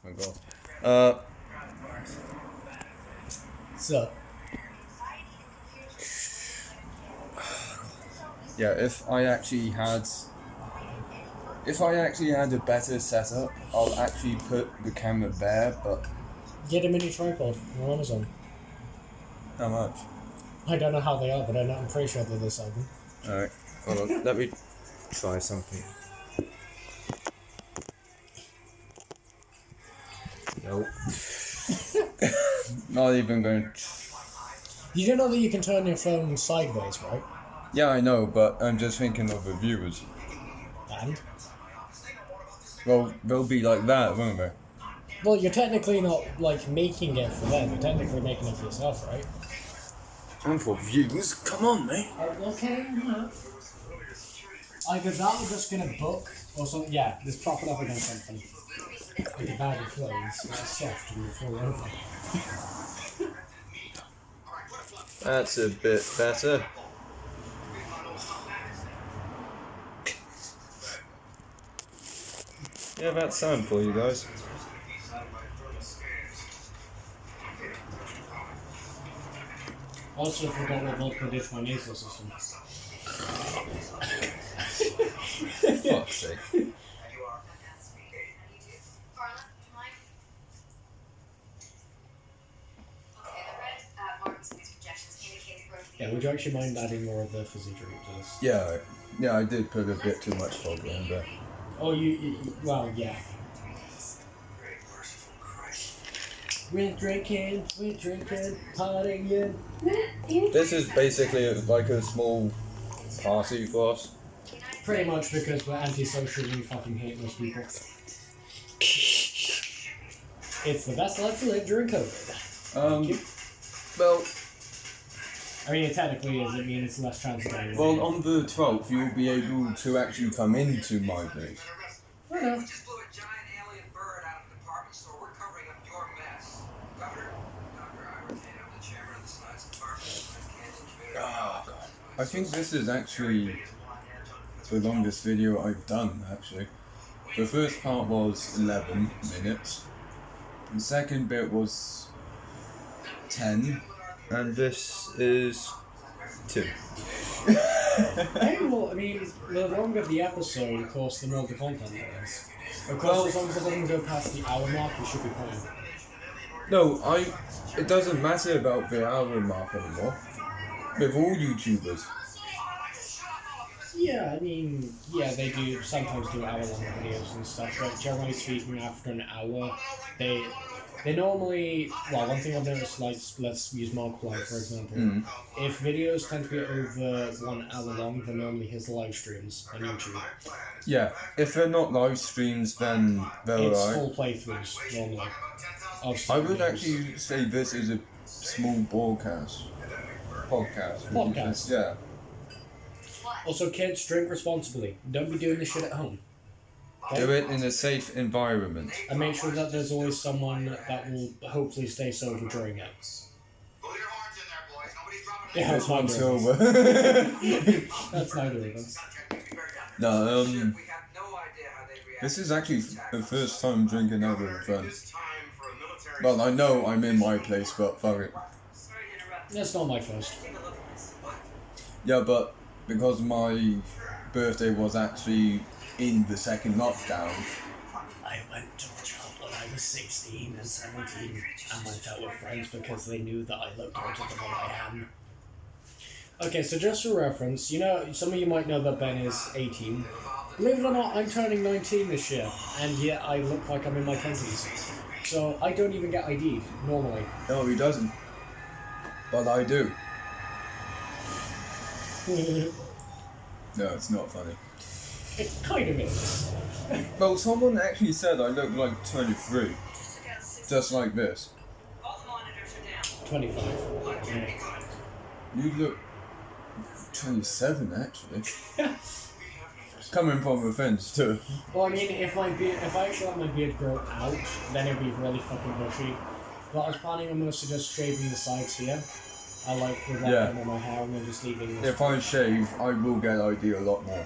my god. So, Yeah, if I actually had a better setup, I'll actually put the camera there, but get a mini tripod on Amazon. how much? I don't know how they are, but I'm pretty sure they're this album. Alright, hold on, let me try something. Nope. Not even going to... You do know that you can turn your phone sideways, right? Yeah, I know, but I'm just thinking of the viewers. And? Well, they'll be like that, won't they? Well, you're technically not, like, making it for them. You're technically making it for yourself, right? And for views, come on, mate. Okay, either that or just gonna book, or something. Yeah, just prop it up against something. Like a bag of clothes, which is soft and will fall over. That's a bit better. Yeah, that's sound for you guys. Also forgot what vodka did to my nasal system. Fuck's sake. Yeah, would you actually mind adding more of the fizzy drink to this? Yeah, I did put a bit too much vodka in there. Oh, well, yeah. We're drinking, partying. This is basically like a small party for us. Pretty much because we're antisocial and we fucking hate most people. It's the best life to live during COVID. Well, I mean, it technically is. I mean, it's less chance of dying. well, on the 12th, you'll be able to actually come into my place. I know. Oh, God. I think this is actually the longest video I've done, actually. The first part was 11 minutes. The second bit was 10. And this is 2. Hey, well, I mean, the longer the episode, of course, the more the content there is. Of course, as long as it doesn't go past the hour mark, we should be fine. No, it doesn't matter about the hour mark anymore. With all YouTubers. Yeah, I mean, yeah, they do sometimes do hour-long videos and stuff, but generally speaking, after an hour, they normally, well, one thing I've noticed, like, let's use Markiplier, for example. If videos tend to be over 1 hour long, they're normally his live streams on YouTube. Yeah, if they're not live streams, then they're It's alright. full playthroughs, normally. I would actually say this is a small podcast. Podcast. Yeah. Also, kids, drink responsibly. Don't be doing this shit at home. Okay? Do it in a safe environment. And make sure that there's always someone that will hopefully stay sober during it. Yeah, that's One neither of silver. us. That's neither of us. No, this is actually the first time drinking out with a friend. Well, I know I'm in my place, but fuck it. That's not my first. Yeah, but because my birthday was actually in the second lockdown. I went to a club when I was 16 and 17 and went out with friends because they knew that I looked older than what I am. Okay, so just for reference, you know, some of you might know that Ben is 18. Believe it or not, I'm turning 19 this year, and yet I look like I'm in my 20s. So I don't even get ID'd, normally. No, he doesn't. But I do. No, it's not funny. It kind of is. Well, someone actually said I look like 23. Just like this. 25. You look 27, actually. Coming from a fence, too. Well, I mean, if I actually let my beard grow out, then it'd be really fucking bushy. But I was planning on mostly just shaving the sides here. I like with that on my hair and then just leaving this. If I shave, I will get ID a lot more.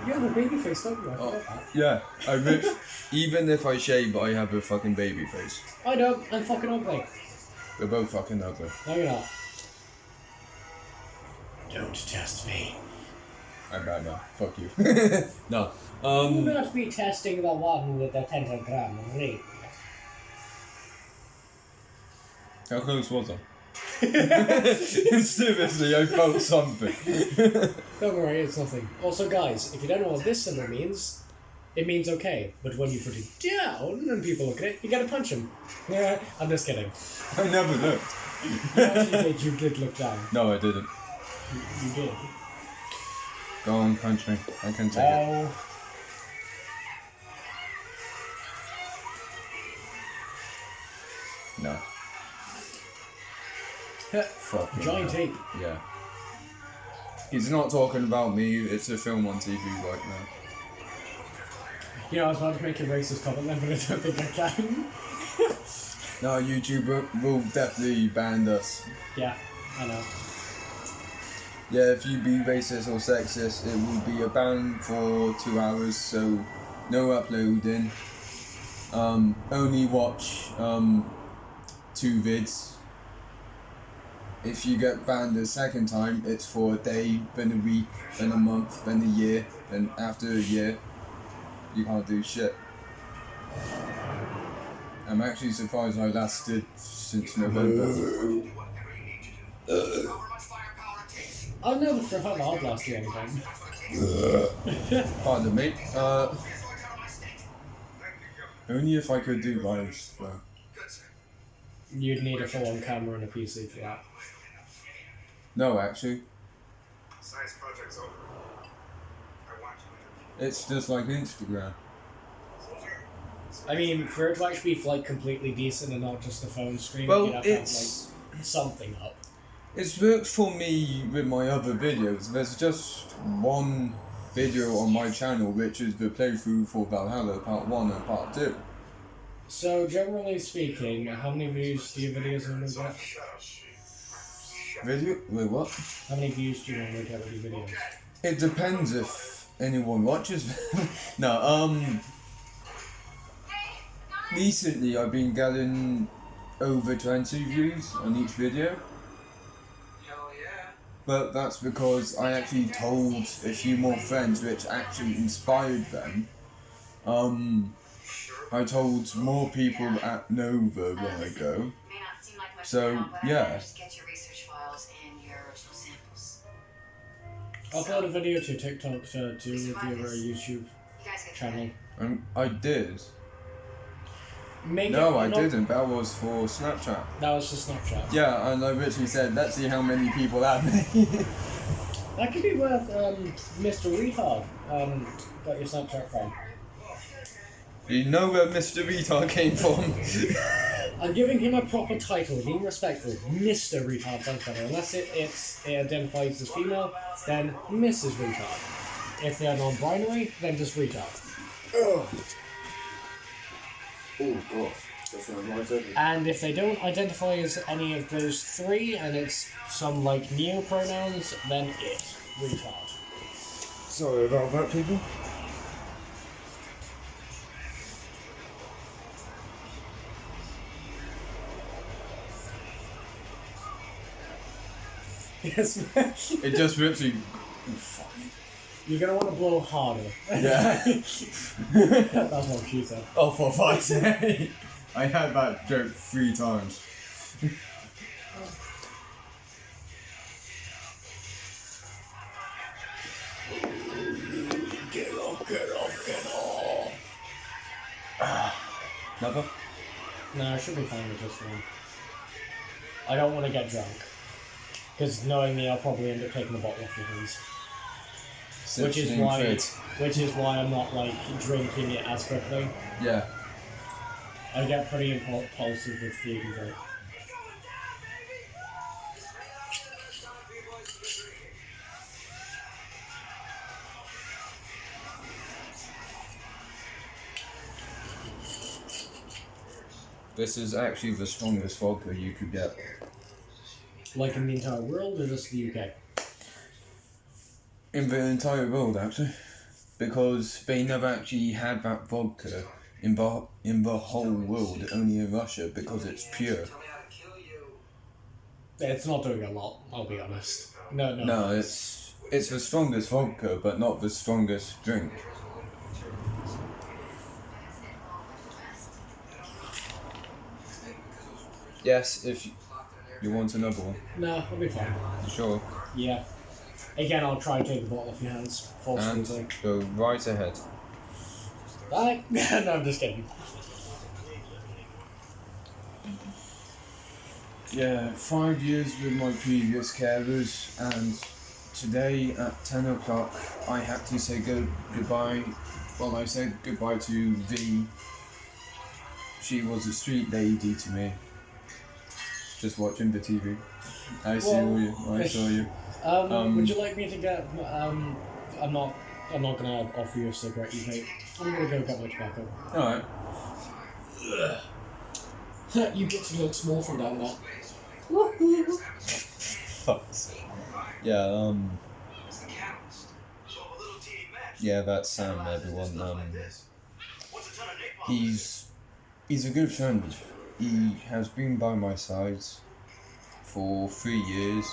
You have a baby face, don't you? I Oh, forgot that. yeah, even if I shave, I have a fucking baby face. I know, I'm fucking ugly. We're both fucking ugly. No, you're not. Don't test me. I'm bad now. Fuck you. No. Do not be testing the one with the pentagram ring. How close was I? Seriously, I felt something. Don't worry, it's nothing. Also, guys, if you don't know what this symbol means, it means okay. But when you put it down and people look at it, you gotta punch them. Yeah, I'm just kidding. I never looked. You actually did. You did look down. No, I didn't. You did. Go on, punch me. I can take it. Oh. No. Fucking Giant hell. ape. Yeah. He's not talking about me, it's a film on TV right now. You know, I was about to make a racist comment then, but I don't think I can. No, YouTube will definitely ban us. Yeah, I know. Yeah, if you be racist or sexist, it will be a ban for 2 hours, so no uploading. Only watch 2 vids. If you get banned a second time, it's for a day, then a week, then a month, then a year, then after a year, you can't do shit. I'm actually surprised I lasted since November. I've never forgot that I've lost you anything. Pardon me. Only if I could do lives, though. You'd need a full-on camera and a PC for that. No, actually. Science project's over. I want you It's just like Instagram. I mean, for it to actually be like completely decent and not just a phone screen, Well, you'd have to have it's like something up. it's worked for me with my other videos. There's just one video on my channel, which is the playthrough for Valhalla Part 1 and Part 2. So, generally speaking, how many views do your videos normally get? Video? Wait, what? How many views do you normally get with your videos? It depends if anyone watches them. No, recently I've been getting over 20 views on each video. But that's because I actually told a few more friends, which actually inspired them. I told more people at Nova when I go. So, yeah. Upload a video to TikTok to do with your YouTube channel. I did. Make No, it, I not- didn't. That was for Snapchat. That was just Snapchat. Yeah, and I literally said, let's see how many people add me. That could be worth Mr. Retard got your Snapchat from. You know where Mr. Retard came from. I'm giving him a proper title, being respectful. Mr. Retard sounds better. Unless it identifies as female, then Mrs. Retard. If they're non-binary, then just retard. Oh god, that's not right. And if they don't identify as any of those three, and it's some like neo-pronouns, then it. Retard. Sorry about that, people. Yes. It just literally. Oh, fuck. You're gonna want to blow harder. Yeah. That's what she said. Oh, for fuck's sake. I had that joke 3 times. Get off, get off, get off. Another? No, I should be fine with this one. I don't want to get drunk. Because knowing me, I'll probably end up taking the bottle off your hands. Which is why I'm not like drinking it as quickly. Yeah. I get pretty impulsive with food and drink. This is actually the strongest vodka you could get. Like in the entire world, or just the UK? In the entire world, actually. because they never actually had that vodka in the whole world, only in Russia, because it's pure. It's not doing a lot, I'll be honest. No. No, it's the strongest vodka, but not the strongest drink. Yes, if you want another one. No, I'll be fine. Sure. Yeah. Again, I'll try and take the bottle off your hands. And go right ahead. Bye. No, I'm just kidding. Yeah, 5 years with my previous carers, and today at 10 o'clock I had to say goodbye. Well, I said goodbye to V. She was a street lady to me. Just watching the TV. I saw you. Would you like me to get? I'm not gonna offer you a cigarette. You vape. I'm gonna go get my tobacco. All right. You get to look small from down there. Yeah. Yeah, that's Sam. Everyone. He's a good friend. He has been by my side for 3 years.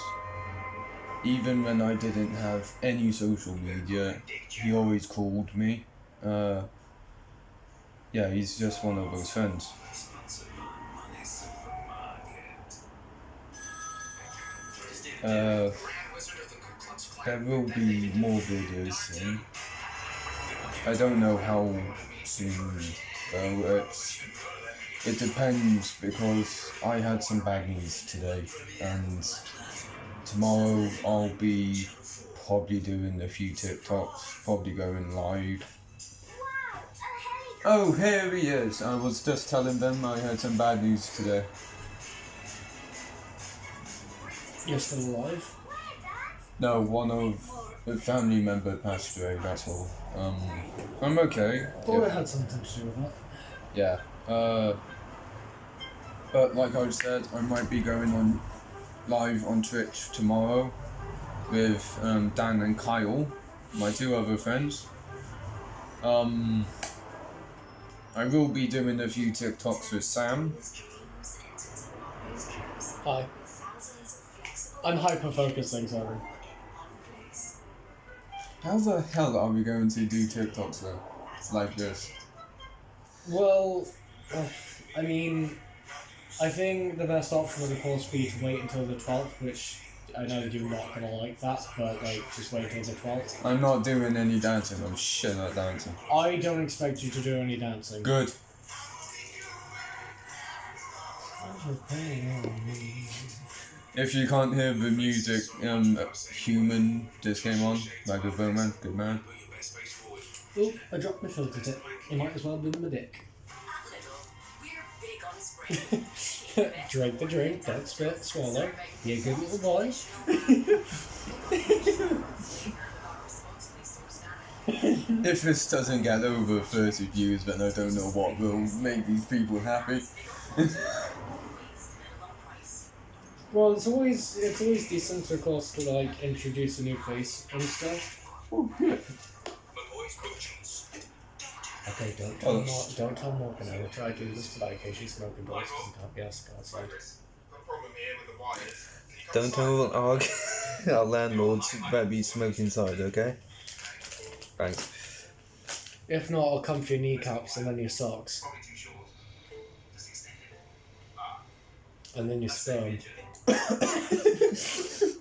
Even when I didn't have any social media, he always called me. Yeah, he's just one of those friends. There will be more videos soon. I don't know how soon though. It depends, because I had some bad news today, and tomorrow I'll be probably doing a few TikToks, probably going live. Oh, here he is. I was just telling them I had some bad news today. You're still alive? No, one of a family member passed away, that's all. I'm okay. Thought it had something to do with that. Yeah. But like I said, I might be going on live on Twitch tomorrow with Dan and Kyle, my two other friends. I will be doing a few TikToks with Sam. Hi. I'm hyper-focusing, sorry. How the hell are we going to do TikToks though? Like this? Well, I mean, I think the best option would of course be to wait until the 12th, which I know you're not gonna like that, but like, just wait until the 12th. I'm not doing any dancing, I'm shit at dancing. I don't expect you to do any dancing. Good. If you can't hear the music, Human just came on, like a Bowman, good man. Oh, I dropped my filter tip. You might as well be my dick. Drink the drink, don't spit, swallow. Be a good little boy. If this doesn't get over 30 views, then I don't know what will make these people happy. Well, it's always decent, of course, to like introduce a new face and stuff. Oh, good. Okay, don't tell Morgan I will try to do this, but I occasionally smoke indoors because I can't be asked to go outside. Don't tell our landlords better be smoking inside, okay? Thanks. If not, I'll come for your kneecaps and then your socks. And then your sperm. That's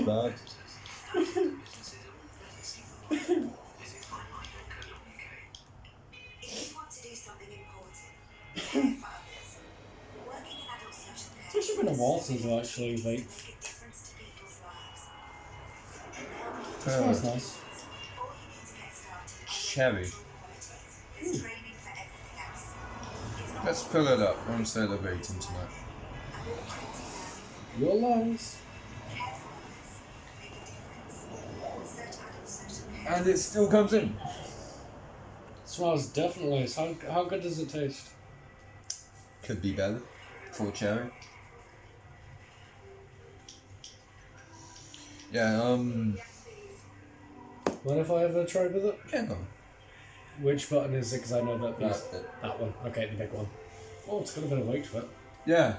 bad. It's actually been a while since I actually vape. It smells nice. Cherry. Let's fill it up. I'm celebrating tonight. Your lungs. And it still comes in. Smells definitely nice. How good does it taste? Could be better for cherry. Yeah, What if I ever tried with it? Yeah, go on. Which button is it? Because I know that these... That- That one. Okay, the big one. Oh, it's got a bit of weight to it. Yeah.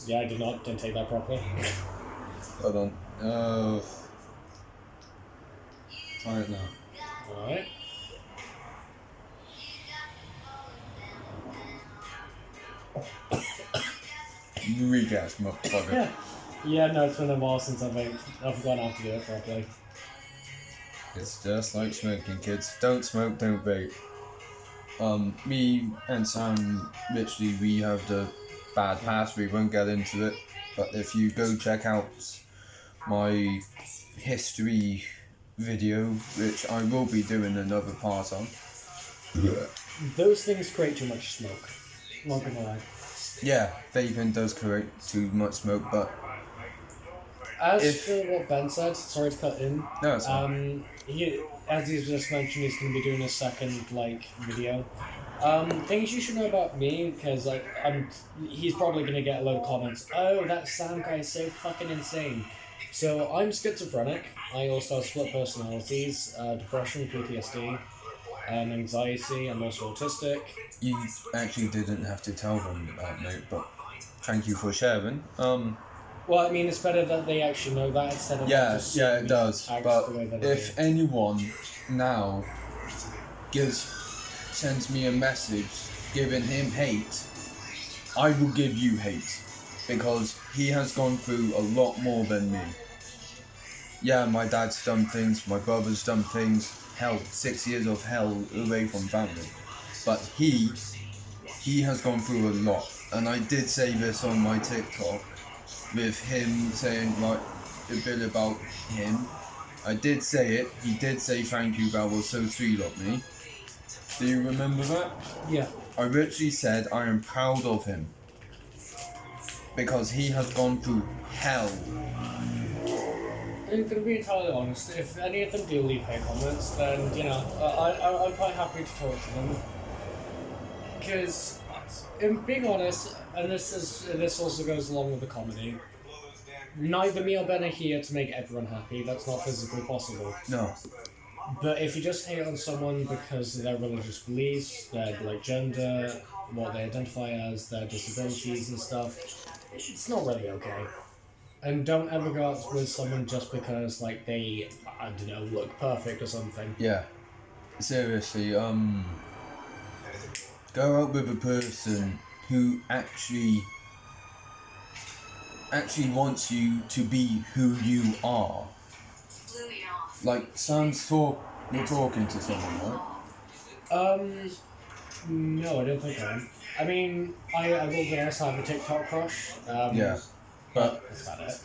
Yeah, I didn't take that properly. Hold on. Try it now. Alright. Regas, motherfucker. Yeah. Yeah, no, it's been a while since I've gone out to do it properly. It's just like smoking, kids. Don't smoke, don't vape. Me and Sam, literally, we have the bad past. We won't get into it. But if you go check out my history video, which I will be doing another part on. Those things create too much smoke. Not gonna lie. Yeah, vaping does create too much smoke, but As If- for what Ben said, sorry to cut in. no, it's fine. As he's just mentioned, he's going to be doing a second video. Things you should know about me, because he's probably going to get a load of comments. Oh, that Sam guy is so fucking insane. So I'm schizophrenic. I also have split personalities, depression, PTSD, anxiety. I'm also autistic. You actually didn't have to tell them that, mate, but thank you for sharing. Well, I mean, it's better that they actually know that instead of Yeah, just yeah, seeing it me does. act But the way that I if do. anyone now sends me a message giving him hate, I will give you hate because he has gone through a lot more than me. Yeah, my dad's done things, my brother's done things. Hell, 6 years of hell away from family. But he has gone through a lot, and I did say this on my TikTok. With him saying like a bit about him, I did say it. He did say thank you, that was so sweet of me. Do you remember that? Yeah. I literally said I am proud of him because he has gone through hell. I'm gonna be entirely honest. If any of them do leave hate comments, then I'm quite happy to talk to them. Because, in being honest, and this also goes along with the comedy. Neither me or Ben are here to make everyone happy. That's not physically possible. No. But if you just hate on someone because of their religious beliefs, their gender, what they identify as, their disabilities and stuff, it's not really okay. And don't ever go out with someone just because they, I don't know, look perfect or something. Yeah. Seriously, go out with a person who actually wants you to be who you are. Like, you're talking to someone, right? No, I don't think I am. I mean, I will be honest, I have a TikTok crush. Yeah. But that's about it.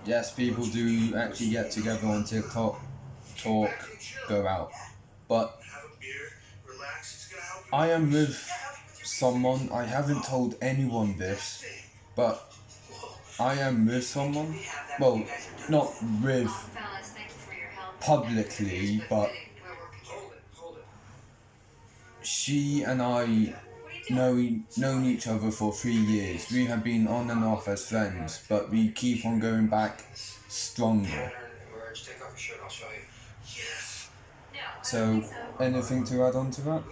Yes, people do actually get together on TikTok, talk, go out. But I am with someone, I haven't told anyone this, but I am with someone, well, not with publicly, but she and I known each other for 3 years. We have been on and off as friends, but we keep on going back stronger. So, anything to add on to that?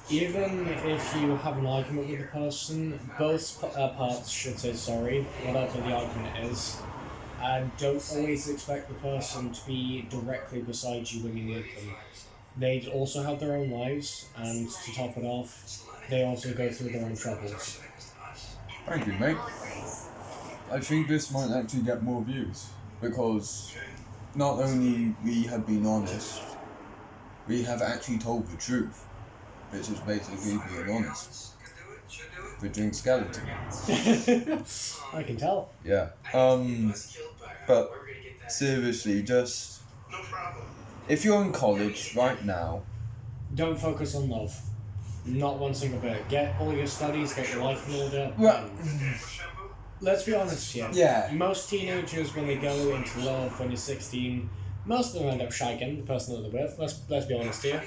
Even if you have an argument with the person, both parts should say sorry, whatever the argument is. And don't always expect the person to be directly beside you when you need them. They also have their own lives, and to top it off, they also go through their own troubles. Thank you, mate. I think this might actually get more views, because not only we have been honest, we have actually told the truth, which is basically being honest. The drink skeleton. I can tell. Yeah. But seriously, just if you're in college right now, Don't focus on love. Not one single bit. Get all your studies, get your life in order. well, Let's be honest here. yeah, Most teenagers, when they go into love when you're 16, most of them end up shagging the person that they're with. Let's be honest here.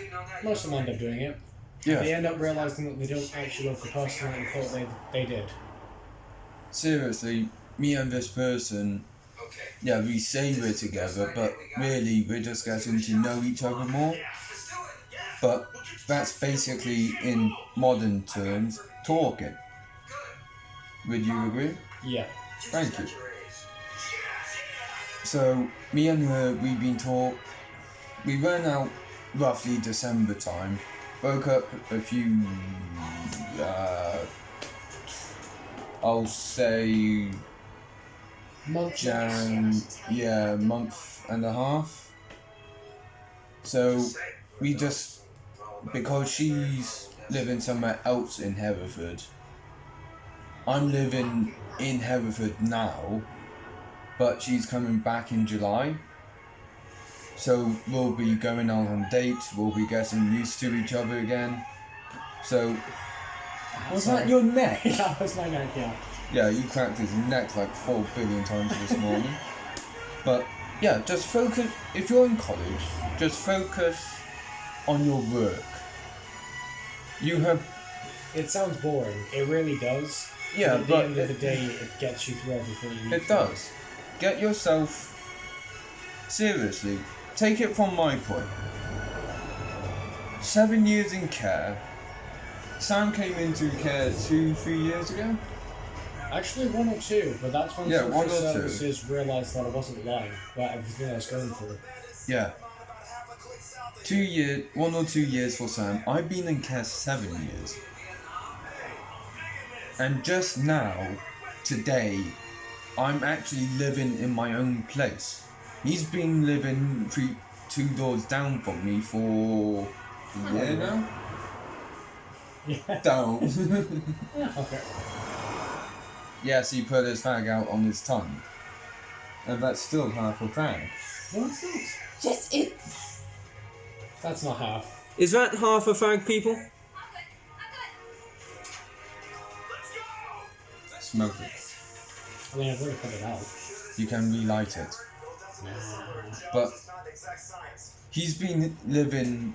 Most of them end up doing it. They yeah. end up realizing that they don't actually love the person that they thought they did. seriously, me and this person, yeah, we say we're together, but really we're just getting to know each other more. But that's basically, in modern terms, talking. Would you agree? Yeah. Thank you. So, me and her, we went out roughly December time, broke up a few, I'll say, Month. month and a half. So, we just, because she's living somewhere else in Hereford, I'm living in Hereford now, but she's coming back in July. So we'll be going out on dates, we'll be getting used to each other again. So, was Sorry. that your neck? That was my neck, yeah. Yeah, you cracked his neck like 4 billion times this morning. But yeah, just focus, if you're in college, just focus on your work. You have... It sounds boring. It really does. Yeah, At the but end of the day, it gets you through everything you need it to. does. Get yourself... Seriously, take it from my point. 7 years in care. Sam came into care 2-3 years ago. Actually, 1 or 2, but that's when Yeah, social 1 or 2. services realised that I wasn't lying about everything I was going through. Yeah. 2 years, 1 or 2 years for Sam. I've been in care 7 years. And just now, today, I'm actually living in my own place. He's been living 2 doors down from me for a year now. Yeah. Down. Okay. Yes, he put his fag out on his tongue. And that's still half a fag. What's that? Yes, it. That's not half. Is that half a fag, people? Smoke it. I mean, I've already put it out. You can relight it. Nah. But he's been living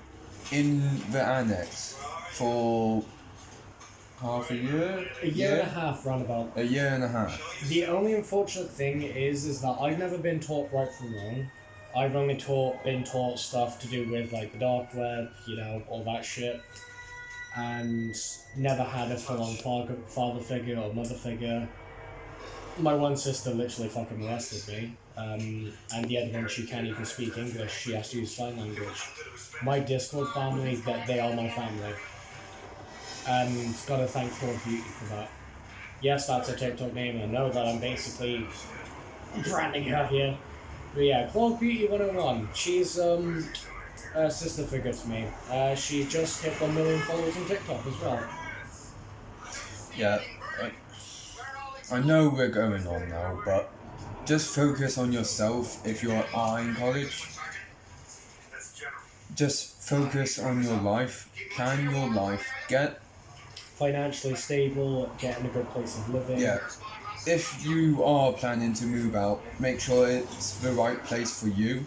in the annex for half a year? A year and a half, roundabout. A year and a half. The only unfortunate thing is that I've never been taught right from wrong. I've only been taught stuff to do with like the dark web, you know, all that shit, and never had a full-on father figure or mother figure. My one sister literally fucking molested me, and the other one, she can't even speak English. She has to use sign language. My Discord family, that they are my family, and gotta thank Claude Beauty for that. Yes, that's her TikTok name, and I know that I'm basically branding her here. But yeah, Claude Beauty 101. She's a sister figure to me. She just hit 1 million followers on TikTok as well. Yeah, I know we're going on now, but just focus on yourself if you are in college. Just focus on your life, plan your life, get... Financially stable, get in a good place of living. Yeah, if you are planning to move out, make sure it's the right place for you.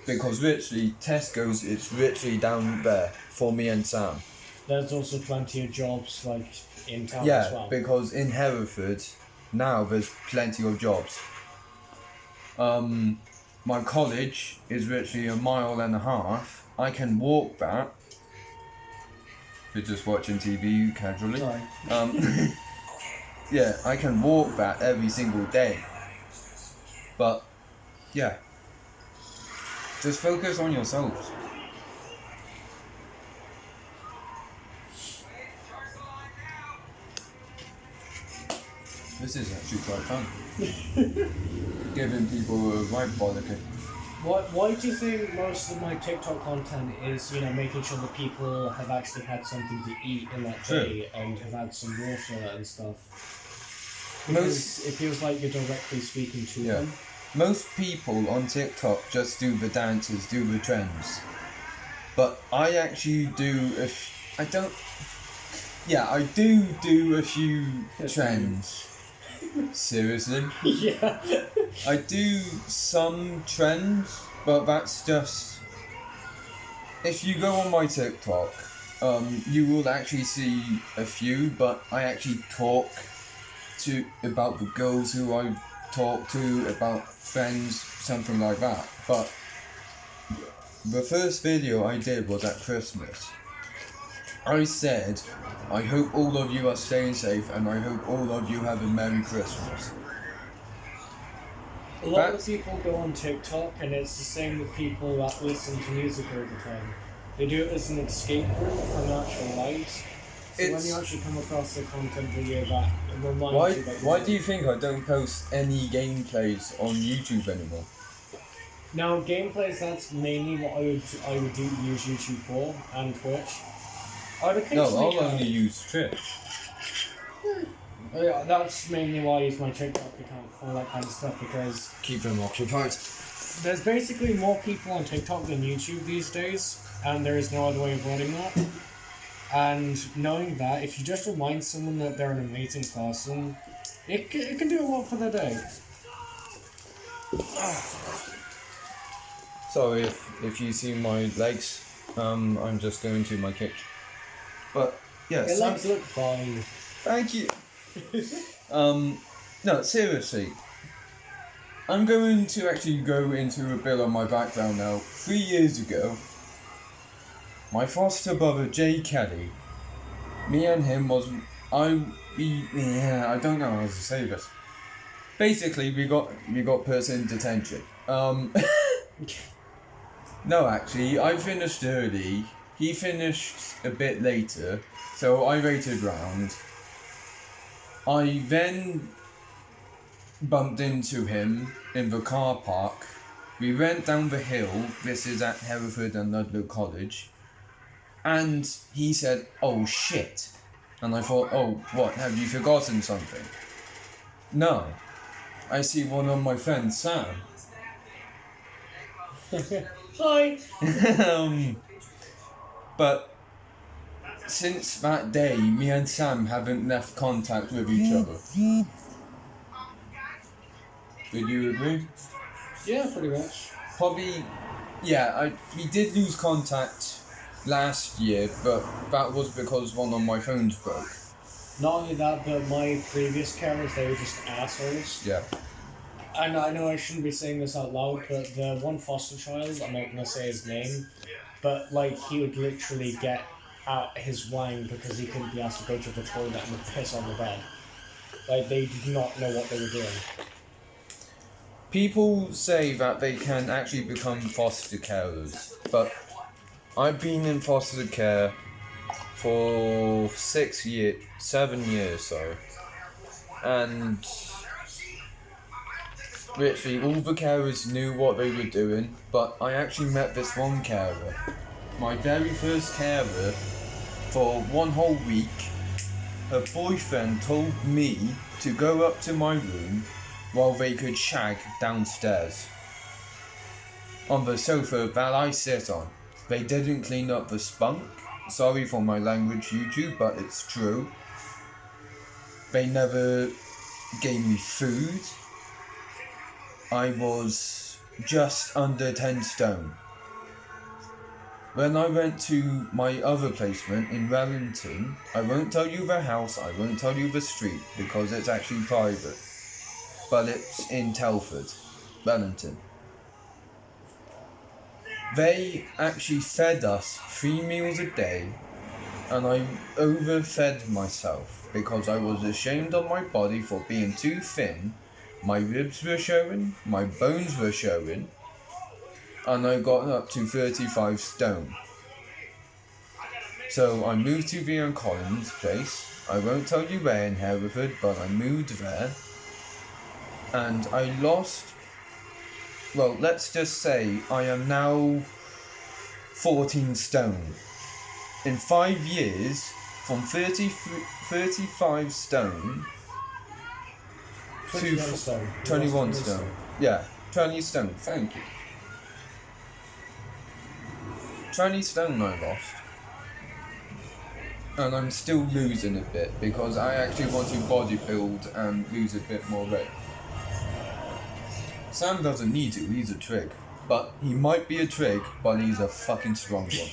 Because literally, Tesco's is literally down there for me and Sam. There's also plenty of jobs like in town as Yeah, well. because in Hereford, now there's plenty of jobs. My college is literally 1.5 miles. I can walk that. You're just watching TV casually. Sorry. Yeah, I can walk that every single day. But, yeah. Just focus on yourselves. This is actually quite fun. Giving people a right bollocking. Why do you think most of my TikTok content is, you know, making sure that people have actually had something to eat in that True. day and have had some water and stuff? Because it feels like you're directly speaking to Yeah. them. Most people on TikTok just do the dances, do the trends. But I actually do I do a few trends. Seriously. Yeah. I do some trends, but that's just... If you go on my TikTok, you will actually see a few, but I actually talk to about the girls who I talk to, about friends, something like that. But the first video I did was at Christmas. I said, I hope all of you are staying safe and I hope all of you have a Merry Christmas. A lot of people go on TikTok, and it's the same with people that listen to music all the time. They do it as an escape route from actual lives. So when you actually come across the content video that reminds you that... Why do you think I don't post any gameplays on YouTube anymore? Now, gameplays, that's mainly what I would use YouTube for, and Twitch. I'd occasionally No, I'll only use Twitch. Yeah, that's mainly why I use my TikTok account for that kind of stuff, because Keep them occupied. there's basically more people on TikTok than YouTube these days, and there is no other way of running that. And knowing that, if you just remind someone that they're an amazing person, it can do a lot for their day. Sorry if you see my legs, I'm just going to my kitchen. But, yeah, Your legs look fine. Thank you. No, seriously. I'm going to actually go into a bit on my background now. 3 years ago, my foster brother Jay Kelly, me and him was, I don't know how to say this. Basically, we got put in detention. No, actually, I finished early. He finished a bit later, so I waited round. I then bumped into him in the car park. We went down the hill, this is at Hereford and Ludlow College, and he said, "Oh shit." And I thought, oh, what, have you forgotten something? No. I see one of my friends, Sam. Hi! But since that day, me and Sam haven't left contact with each other. Would you agree? Yeah, pretty much. Probably, yeah, we did lose contact last year, but that was because one of my phones broke. Not only that, but my previous carers, they were just assholes. Yeah. And I know I shouldn't be saying this out loud, but the one foster child, I'm not going to say his name, but like he would literally get out his wang because he couldn't be asked to go to the toilet and would piss on the bed. Like, they did not know what they were doing. People say that they can actually become foster carers, but I've been in foster care for 7 years, sorry, and literally all the carers knew what they were doing, but I actually met this one carer, my very first carer, for one whole week. Her boyfriend told me to go up to my room while they could shag downstairs on the sofa that I sit on. They didn't clean up the spunk. Sorry for my language, YouTube, but it's true. They never gave me food. I was just under 10 stone. When I went to my other placement in Wellington, I won't tell you the house, I won't tell you the street, because it's actually private. But it's in Telford, Wellington. They actually fed us 3 meals a day, and I overfed myself because I was ashamed of my body for being too thin. My ribs were showing, my bones were showing, and I got up to 35 stone. So I moved to Vian Collins place. I won't tell you where in Hereford, but I moved there. And I lost, well, let's just say I am now 14 stone. In 5 years, from 35 stone 21 stone. 21 stone. Yeah, 20 stone, thank you. 20 stone I lost. And I'm still losing a bit because I actually want to bodybuild and lose a bit more weight. Sam doesn't need to, he's a trig. But he might be a trig, but he's a fucking strong one.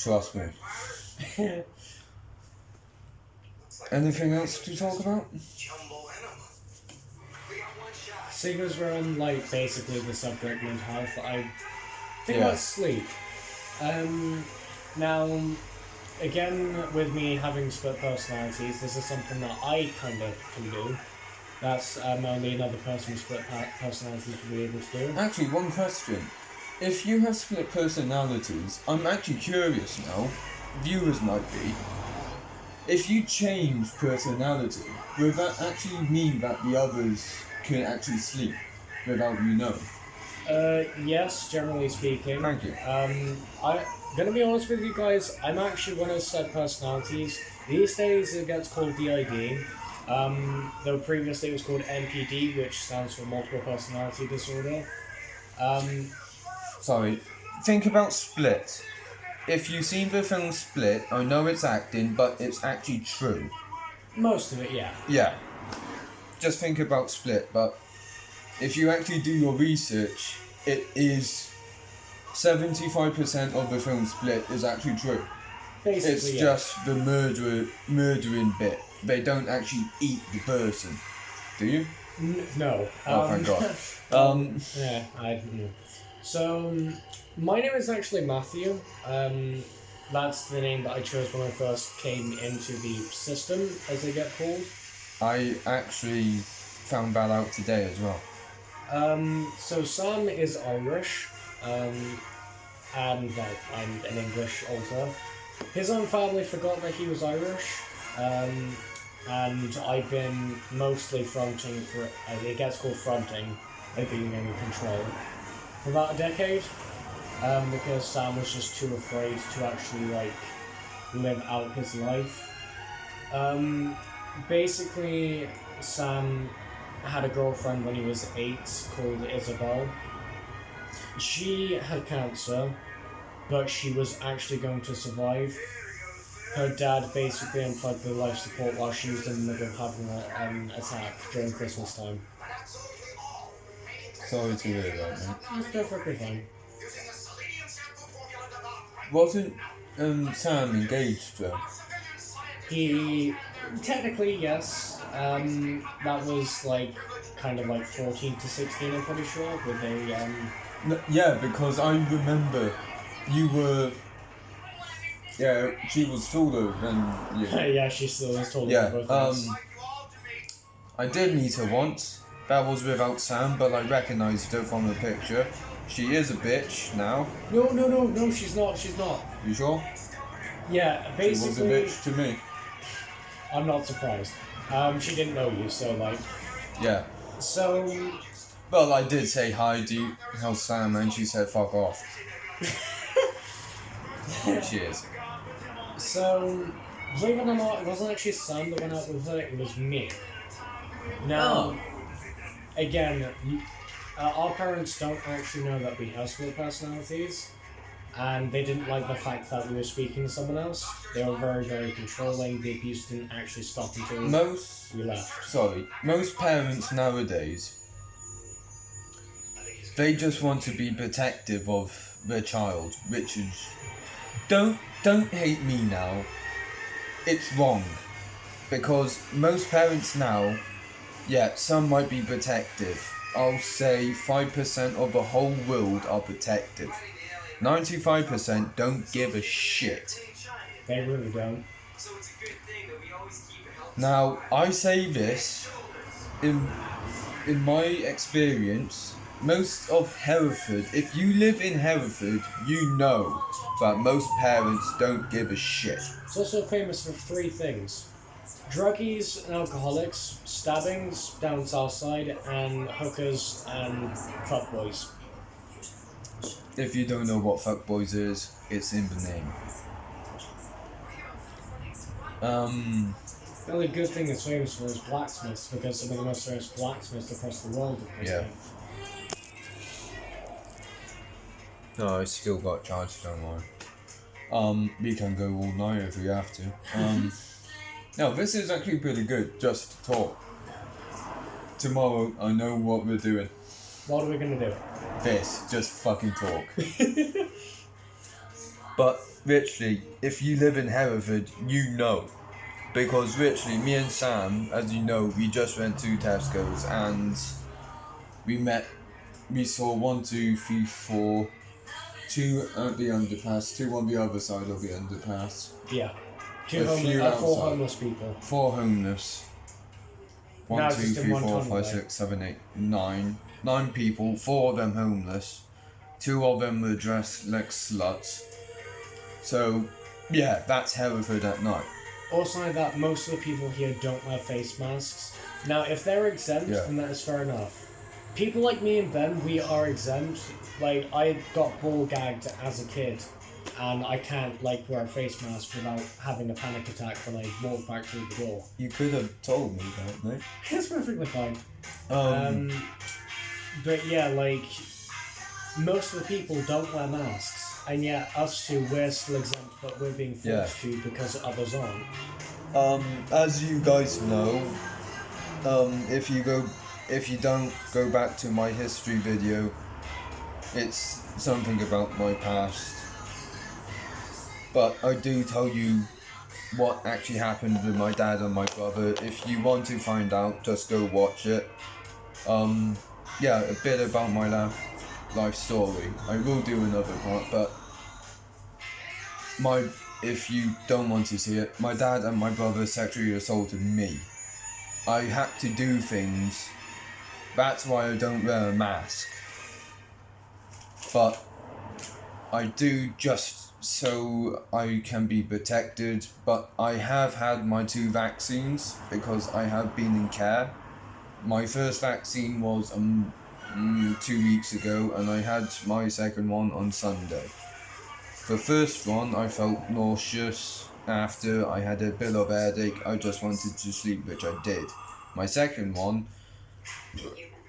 Trust me. Anything else to talk about? Seeing as we're on, like, basically the subject mental health, I think Yeah. about sleep. Now, again, with me having split personalities, this is something that I kind of can do. That's only another person with split personalities will be able to do. Actually, one question. If you have split personalities, I'm actually curious now, viewers might be, if you change personality, would that actually mean that the others can actually sleep without you knowing? Yes, generally speaking. Thank you. I'm gonna be honest with you guys, I'm actually one of said personalities. These days it gets called DID. Though previously it was called MPD, which stands for Multiple Personality Disorder. Sorry, think about Split. If you've seen the film Split, I know it's acting, but it's actually true. Most of it, yeah. Yeah. Just think about Split, but if you actually do your research, it is 75% of the film Split is actually true. Basically, It's yeah. just the murdering bit. They don't actually eat the person. Do you? No. Oh, thank God. Yeah, I don't know. So, my name is actually Matthew. That's the name that I chose when I first came into the system, as they get called. I actually found that out today as well. So Sam is Irish, and well, I'm an English alter. His own family forgot that he was Irish, and I've been mostly fronting for, it gets called fronting, like being in control, for about a decade, because Sam was just too afraid to actually, like, live out his life. Basically, Sam had a girlfriend when he was 8 called Isabel. She had cancer, but she was actually going to survive. Her dad basically unplugged the life support while she was in the middle of having an attack during Christmas time. Sorry to hear that, mate. That's perfectly fine. Wasn't Sam engaged though? He, technically, yes. That was like, kind of like 14 to 16, I'm pretty sure, with a, Yeah, because I remember you were. Yeah, she was taller than you. yeah, she still is taller Yeah, than both of us. I did meet her once. That was without Sam, but I recognised her from the picture. She is a bitch now. No, she's not. You sure? Yeah, She was a basically, bitch to me. I'm not surprised. She didn't know you, so like, Yeah. so Well, I did say hi to you, how's Sam, and she said fuck off. Cheers. So, believe it or not, it wasn't actually Sam that went out with her, it was me. Now, again, our parents don't actually know that we have split personalities, and they didn't like the fact that we were speaking to someone else. They were very, very controlling. The abuse didn't actually stop until we left. Most parents nowadays, they just want to be protective of their child, which is, don't hate me now, it's wrong, because most parents now, yeah, some might be protective. I'll say 5% of the whole world are protective. 95% don't give a shit. They really don't. Now, I say this, in my experience, most of Hereford, if you live in Hereford, you know that most parents don't give a shit. It's also famous for 3 things. Druggies and alcoholics, stabbings down south side, and hookers and fuckboys. If you don't know what fuckboys is, it's in the name. The only good thing it's famous for is blacksmiths, because some of the most famous blacksmiths across the world are Yeah. No, I still got charged, don't worry. We can go all night if we have to. No, this is actually pretty good, just to talk. Tomorrow, I know what we're doing. What are we gonna do? This, just fucking talk. But, literally, if you live in Hereford, you know. because literally me and Sam, as you know, we just went to Tesco's and we saw 1, 2, 3, 4, 2 at the underpass, 2 on the other side of the underpass. Yeah. A few 4 outside. homeless people. 4 homeless. No, 1, it's 2, just in 3, one 4, tunnel, 5, right? 6, 7, 8, 9. 9 people, 4 of them homeless. 2 of them were dressed like sluts. So, yeah, that's Hereford at night. Also, that most of the people here don't wear face masks. Now, if they're exempt, Yeah. then that is fair enough. People like me and Ben, we are exempt. Like, I got ball gagged as a kid, and I can't, like, wear a face mask without having a panic attack when I walk back through the door. You could have told me that, mate. It's perfectly fine. But yeah, like, most of the people don't wear masks, and yet us two, we're still exempt, but we're being forced to because others aren't. As you guys know, if you don't go back to my history video, it's something about my past. But I do tell you what actually happened with my dad and my brother. If you want to find out, just go watch it. Yeah, a bit about my life story. I will do another part, but if you don't want to see it, my dad and my brother sexually assaulted me. I had to do things. That's why I don't wear a mask. But I do just so I can be protected. But I have had my 2 vaccines because I have been in care. My first vaccine was 2 weeks ago, and I had my second one on Sunday. The first one, I felt nauseous. After I had a bit of a headache, I just wanted to sleep, which I did. My second one,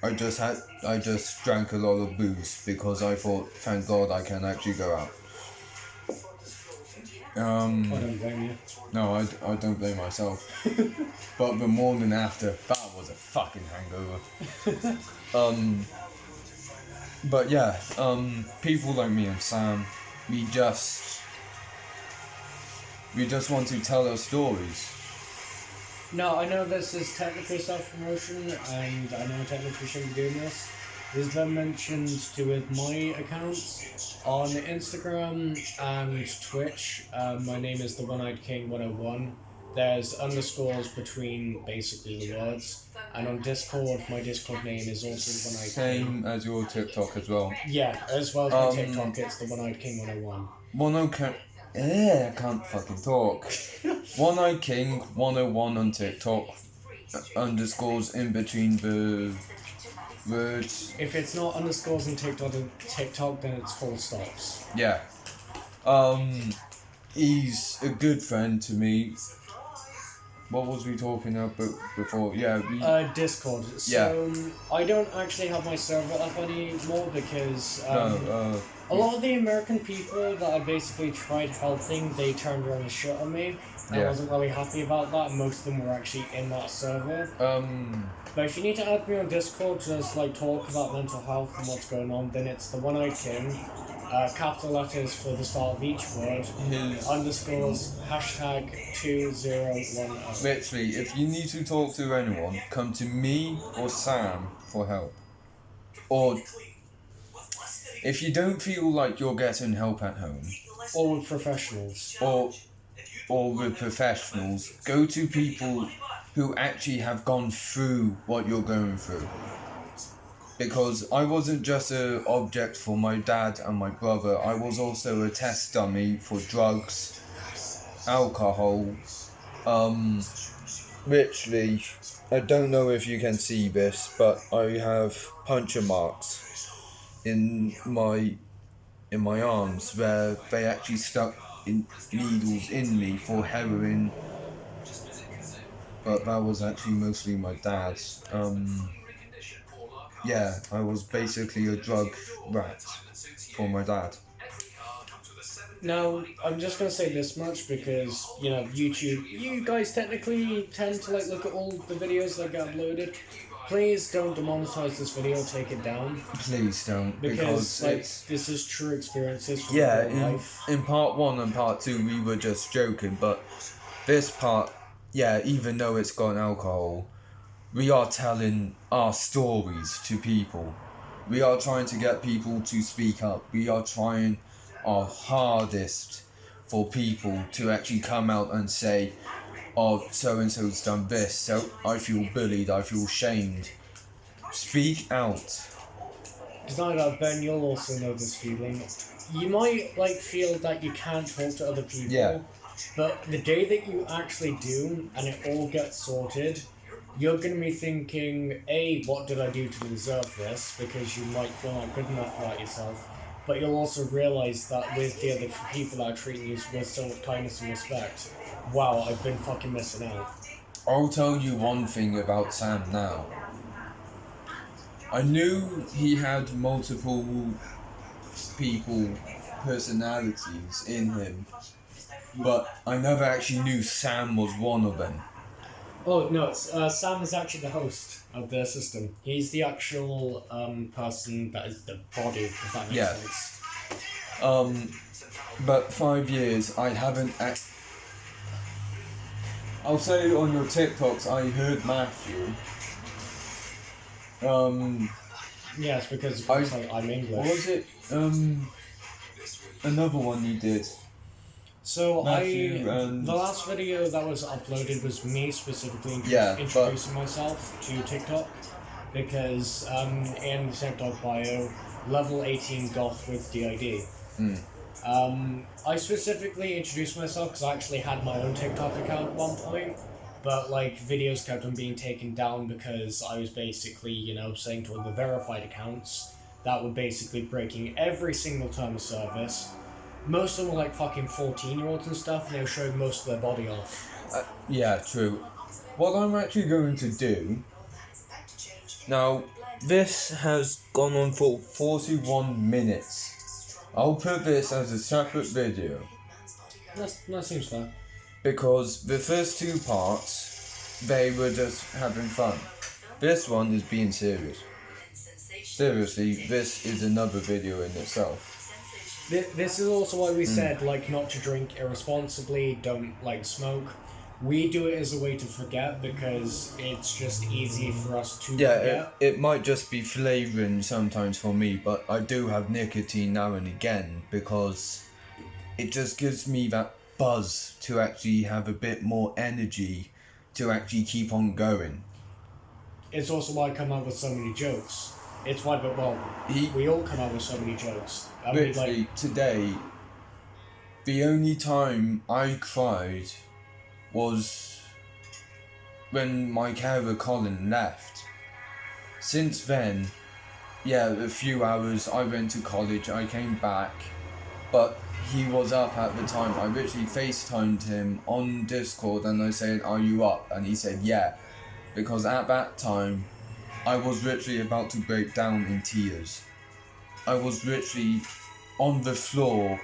I just drank a lot of booze because I thought, thank God I can actually go out. I don't blame you. No, I don't blame myself. But the morning after, that was a fucking hangover. But yeah, people like me and Sam, we just want to tell our stories. No, I know this is technically self-promotion, and I know technically shouldn't be doing this. There's been mentions to with my accounts on Instagram and Twitch. My name is the One-Eyed King 101. There's underscores between basically the words. And on Discord, my Discord name is also the One-Eyed King. Same as your TikTok as well. Yeah, as well as my TikTok, it's the One-Eyed King 101. I can't fucking talk. One-Eyed King 101 on TikTok. Underscores in between the words. If it's not underscores on TikTok, then it's full stops. Yeah. He's a good friend to me. What was we talking about before? Yeah, Discord. So, I don't actually have my server up anymore because a lot of the American people that I basically tried helping, they turned around and shit on me. I wasn't really happy about that. Most of them were actually in that server. But if you need to add me on Discord to just like talk about mental health and what's going on, then it's the One-Eyed King. Capital letters for the start of each word. Underscores hashtag 2010. literally, if you need to talk to anyone, come to me or Sam for help. Or if you don't feel like you're getting help at home, Or with professionals. or with professionals, go to people who actually have gone through what you're going through. Because I wasn't just an object for my dad and my brother, I was also a test dummy for drugs, alcohol. Literally, I don't know if you can see this, but I have puncture marks in my arms where they actually stuck needles in me for heroin. But that was actually mostly my dad's. Yeah, I was basically a drug rat for my dad. Now, I'm just gonna say this much because, YouTube, you guys technically tend to look at all the videos that get uploaded. Please don't demonetize this video, take it down. Please don't, because this is true experiences from yeah, real life. in part 1 and part 2 we were just joking, but this part yeah, even though it's got alcohol, we are telling our stories to people. We are trying to get people to speak up. We are trying our hardest for people to actually come out and say, oh, so and so's done this, so I feel bullied, I feel shamed. Speak out. Because now that Ben, you'll also know this feeling. You might feel that you can't talk to other people. Yeah. But the day that you actually do, and it all gets sorted, you're going to be thinking, A, what did I do to deserve this? Because you might feel not good enough for that yourself. But you'll also realise that with the other people that are treating you with so much kindness and respect, wow, I've been fucking missing out. I'll tell you one thing about Sam now. I knew he had multiple personalities in him, but I never actually knew Sam was one of them. Oh, no, Sam is actually the host of the system. He's the actual person that is the body, if that makes sense. But 5 years, I haven't I'll say on your TikToks, I heard Matthew. Yeah, it's because I'm English. What was it? Another one you did. So Matthew the last video that was uploaded was me specifically introducing myself to TikTok, because in the TikTok bio, level 18 goth with DID. I specifically introduced myself because I actually had my own TikTok account at one point, but videos kept on being taken down because I was basically, saying to all the verified accounts that were basically breaking every single term of service. Most of them were fucking 14-year-olds and stuff, and they were showing most of their body off. Yeah, true. What I'm actually going to do... Now, this has gone on for 41 minutes. I'll put this as a separate video. That seems fair. Because the first two parts, they were just having fun. This one is being serious. Seriously, this is another video in itself. This is also why we said, not to drink irresponsibly, don't, smoke. We do it as a way to forget because it's just easy for us to forget. It might just be flavouring sometimes for me, but I do have nicotine now and again because it just gives me that buzz to actually have a bit more energy to actually keep on going. It's also why I come out with so many jokes. It's why, we all come out with so many jokes. Literally, today, the only time I cried was when my carer Colin left. Since then, a few hours, I went to college, I came back, but he was up at the time. I literally FaceTimed him on Discord and I said, "Are you up?" And he said, "Yeah," because at that time, I was literally about to break down in tears. I was literally on the floor,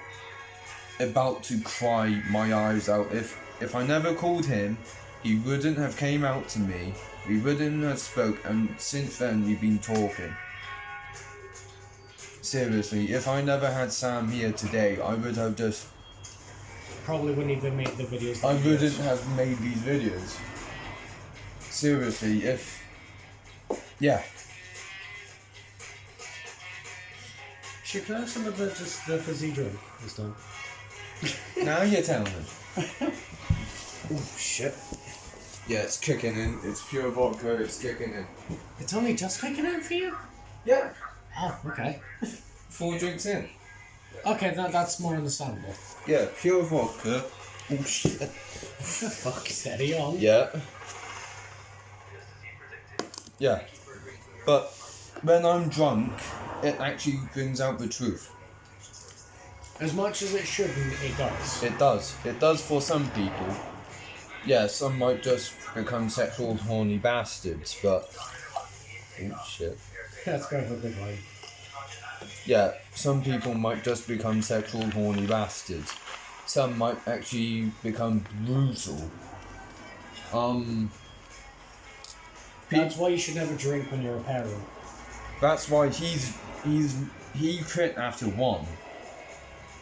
about to cry my eyes out. If I never called him, he wouldn't have came out to me, we wouldn't have spoke, and since then we've been talking. Seriously, if I never had Sam here today, I would have just... Probably wouldn't even make the videos. I wouldn't have made these videos. Seriously, if... Yeah. Should I have some of the fizzy drink this time? Now you're telling me. Oh shit. Yeah, it's kicking in. It's pure vodka, it's kicking in. It's only just kicking in for you? Yeah. Oh, okay. 4 drinks in. Okay, that's more understandable. Yeah, pure vodka. Oh shit. Fuck, steady on. Yeah. Yeah. But when I'm drunk, it actually brings out the truth. As much as it shouldn't, it does. It does. It does for some people. Yeah, some might just become sexual horny bastards, but... Oh shit. That's kind of a good line. Yeah, some people might just become sexual horny bastards. Some might actually become brutal. That's why you should never drink when you're a parent. That's why he quit after 1.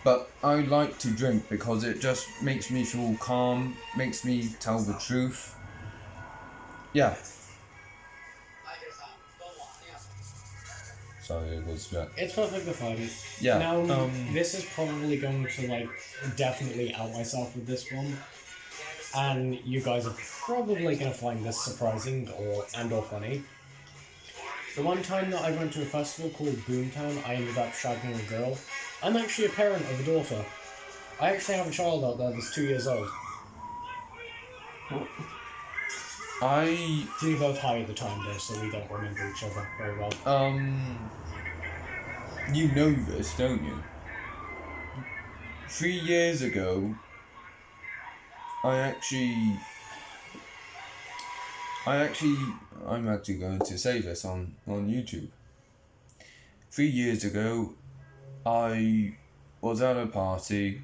But I like to drink because it just makes me feel calm, makes me tell the truth. Yeah. Sorry, it was It's perfectly fine. yeah. Now, this is probably going to, like, definitely out myself with this one. And you guys are probably going to find this surprising or funny. The one time that I went to a festival called Boomtown, I ended up shagging a girl. I'm actually a parent of a daughter. I actually have a child out there that's 2 years old. We both high at the time though, so we don't remember each other very well. You know this, don't you? 3 years ago, I'm actually going to say this on YouTube. 3 years ago, I was at a party.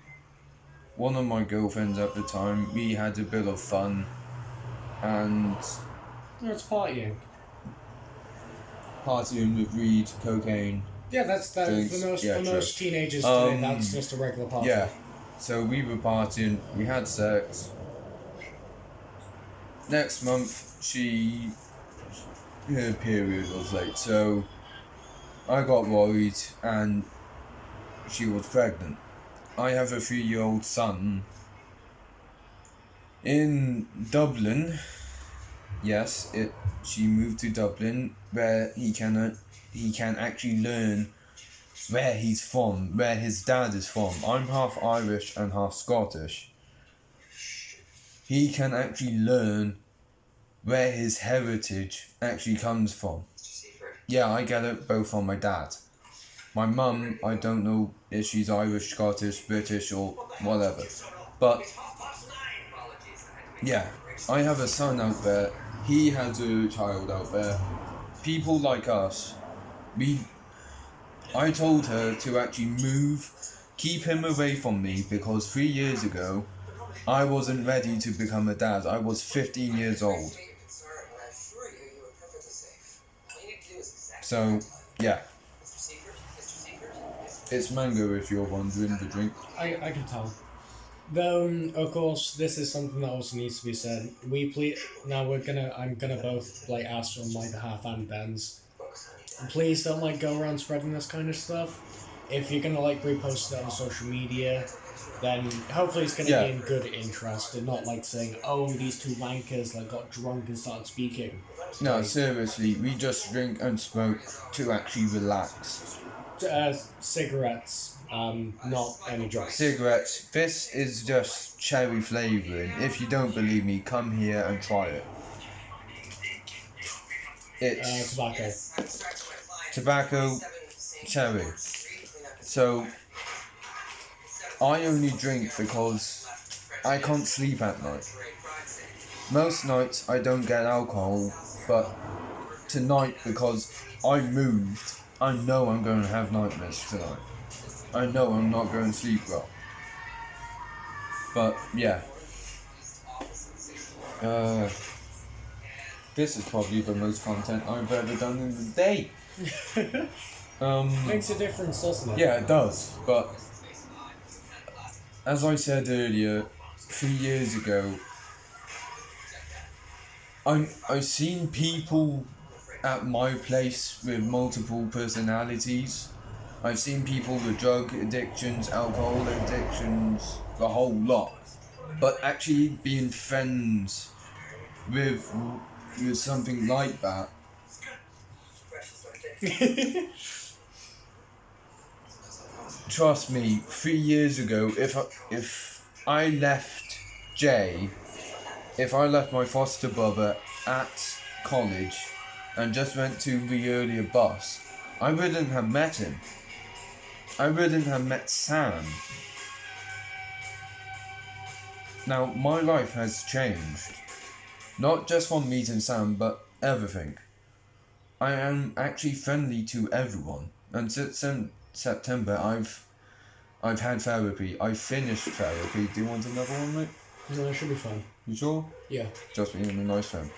One of my girlfriends at the time, we had a bit of fun, and It's partying. partying with weed, cocaine. Yeah, that's Drinks. for most Yeah, for true. most teenagers today. That's just a regular party. Yeah, so we were partying, we had sex. Next month, her period was late, so I got worried and she was pregnant. I have a 3-year-old son in Dublin. Yes, she moved to Dublin where he can actually learn where he's from, where his dad is from. I'm half Irish and half Scottish. He can actually learn where his heritage actually comes from. Yeah, I get it both from my dad. My mum, I don't know if she's Irish, Scottish, British or whatever. But yeah, I have a son out there. He has a child out there. People like us, I told her to actually move, keep him away from me, because 3 years ago, I wasn't ready to become a dad. I was 15 years old. So, yeah. It's mango if you're wondering, the drink. I can tell. Though, of course, this is something that also needs to be said. I'm gonna both like ask on my behalf and Ben's. Please don't like go around spreading this kind of stuff. If you're gonna like repost it on social media, then hopefully it's gonna be in good interest and not like saying, oh, these two wankers like got drunk and started speaking. No, Like, seriously, we just drink and smoke to actually relax. cigarettes, not any drugs. Cigarettes, this is just cherry flavouring. If you don't believe me, come here and try it. It's tobacco, cherry. So, I only drink because I can't sleep at night. Most nights I don't get alcohol, but tonight, because I moved, I know I'm going to have nightmares tonight. I know I'm not going to sleep well. But yeah. This is probably the most content I've ever done in the day. Makes a difference, doesn't it? Yeah, it does. But as I said earlier, 3 years ago, I've seen people at my place with multiple personalities. I've seen people with drug addictions, alcohol addictions, the whole lot. But actually being friends with something like that. Trust me, 3 years ago, if I left if I left my foster brother at college and just went to the earlier bus, I wouldn't have met him. I wouldn't have met Sam. Now, my life has changed. Not just from meeting Sam, but everything. I am actually friendly to everyone. And since September, I've had therapy. I finished therapy. Do you want another one, mate? No, it should be fun. You sure? Yeah. Just being a nice friend.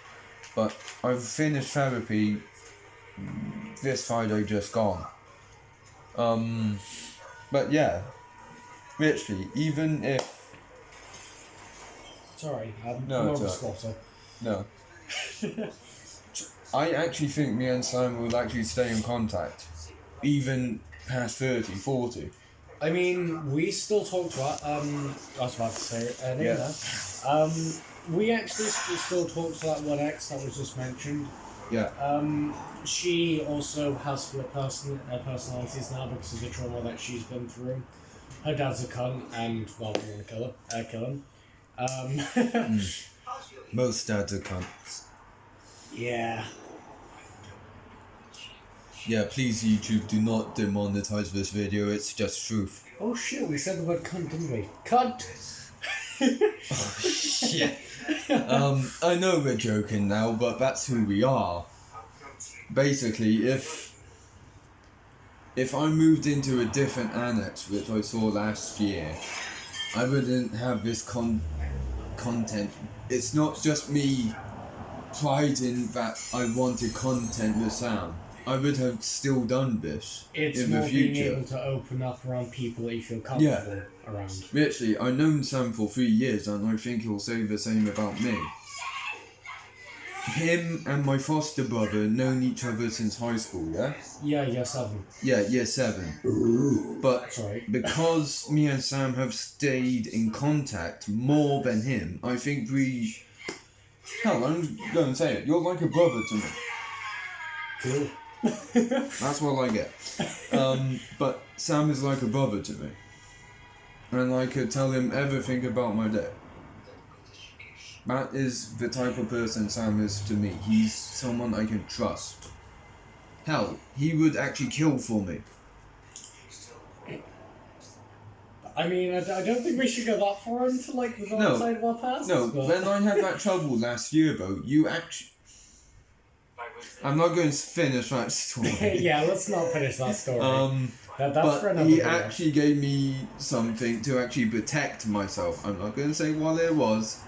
But I've finished therapy this Friday just gone. But yeah, literally, even if Sorry, I'm No, more it's of a alright. squatter. no, I actually think me and Sam will actually stay in contact, even past 30, 40. I mean, we still talk to our, I was about to say her name Yeah. there. We actually still talk to that one ex that was just mentioned. Yeah. She also has split personalities now because of the trauma that she's been through. Her dad's a cunt, and, well, we want to kill him. Most dads are cunts. Yeah. Yeah, please YouTube, do not demonetize this video, it's just truth. Oh shit, we said the word cunt, didn't we? Cunt! Shit. I know we're joking now, but that's who we are. Basically, if I moved into a different annex, which I saw last year, I wouldn't have this content. It's not just me priding that I wanted content with Sam. I would have still done this It's in the more being future. able to open up around people that you feel comfortable around. Literally, I've known Sam for 3 years and I think he'll say the same about me. Him and my foster brother known each other since high school, yeah? Yeah, year 7. Yeah, year 7. But Sorry. because me and Sam have stayed in contact more than him, I think we... Hell, I'm going to say it. You're like a brother to me. Cool. That's what I get. But Sam is like a brother to me. And I could tell him everything about my day. That is the type of person Sam is to me. He's someone I can trust. Hell, he would actually kill for me. I mean, I don't think we should go that far into, like, the dark side of our past. No, but... when I had that trouble last year though, you actually... I'm not going to finish that story. Yeah, let's not finish that story. That's for But another he video. actually gave me something to actually protect myself. I'm not going to say what it was.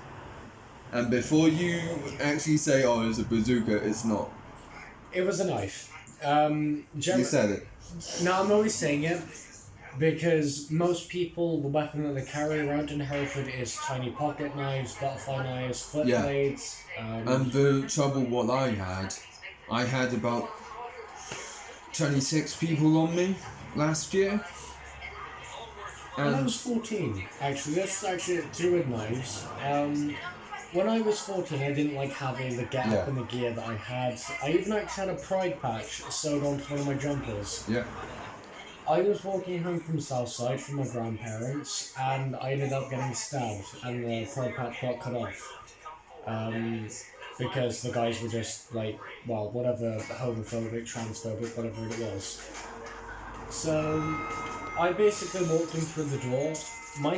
And before you actually say, oh, it's a bazooka, it's not. It was a knife. You said it. No, I'm always saying it because most people, the weapon that they carry around in Hereford is tiny pocket knives, butterfly knives, flip Yeah. blades. And the trouble what I had about 26 people on me last year. When I And was 14, actually, that's actually to do with knives. When I was 14, I didn't like having the get up Yeah. and the gear that I had. I even actually had a pride patch sewed onto one of my jumpers. yeah, I was walking home from Southside from my grandparents, and I ended up getting stabbed, and the pride patch got cut off. Because the guys were just like, well, whatever, homophobic, transphobic, whatever it was. So, I basically walked in through the door. My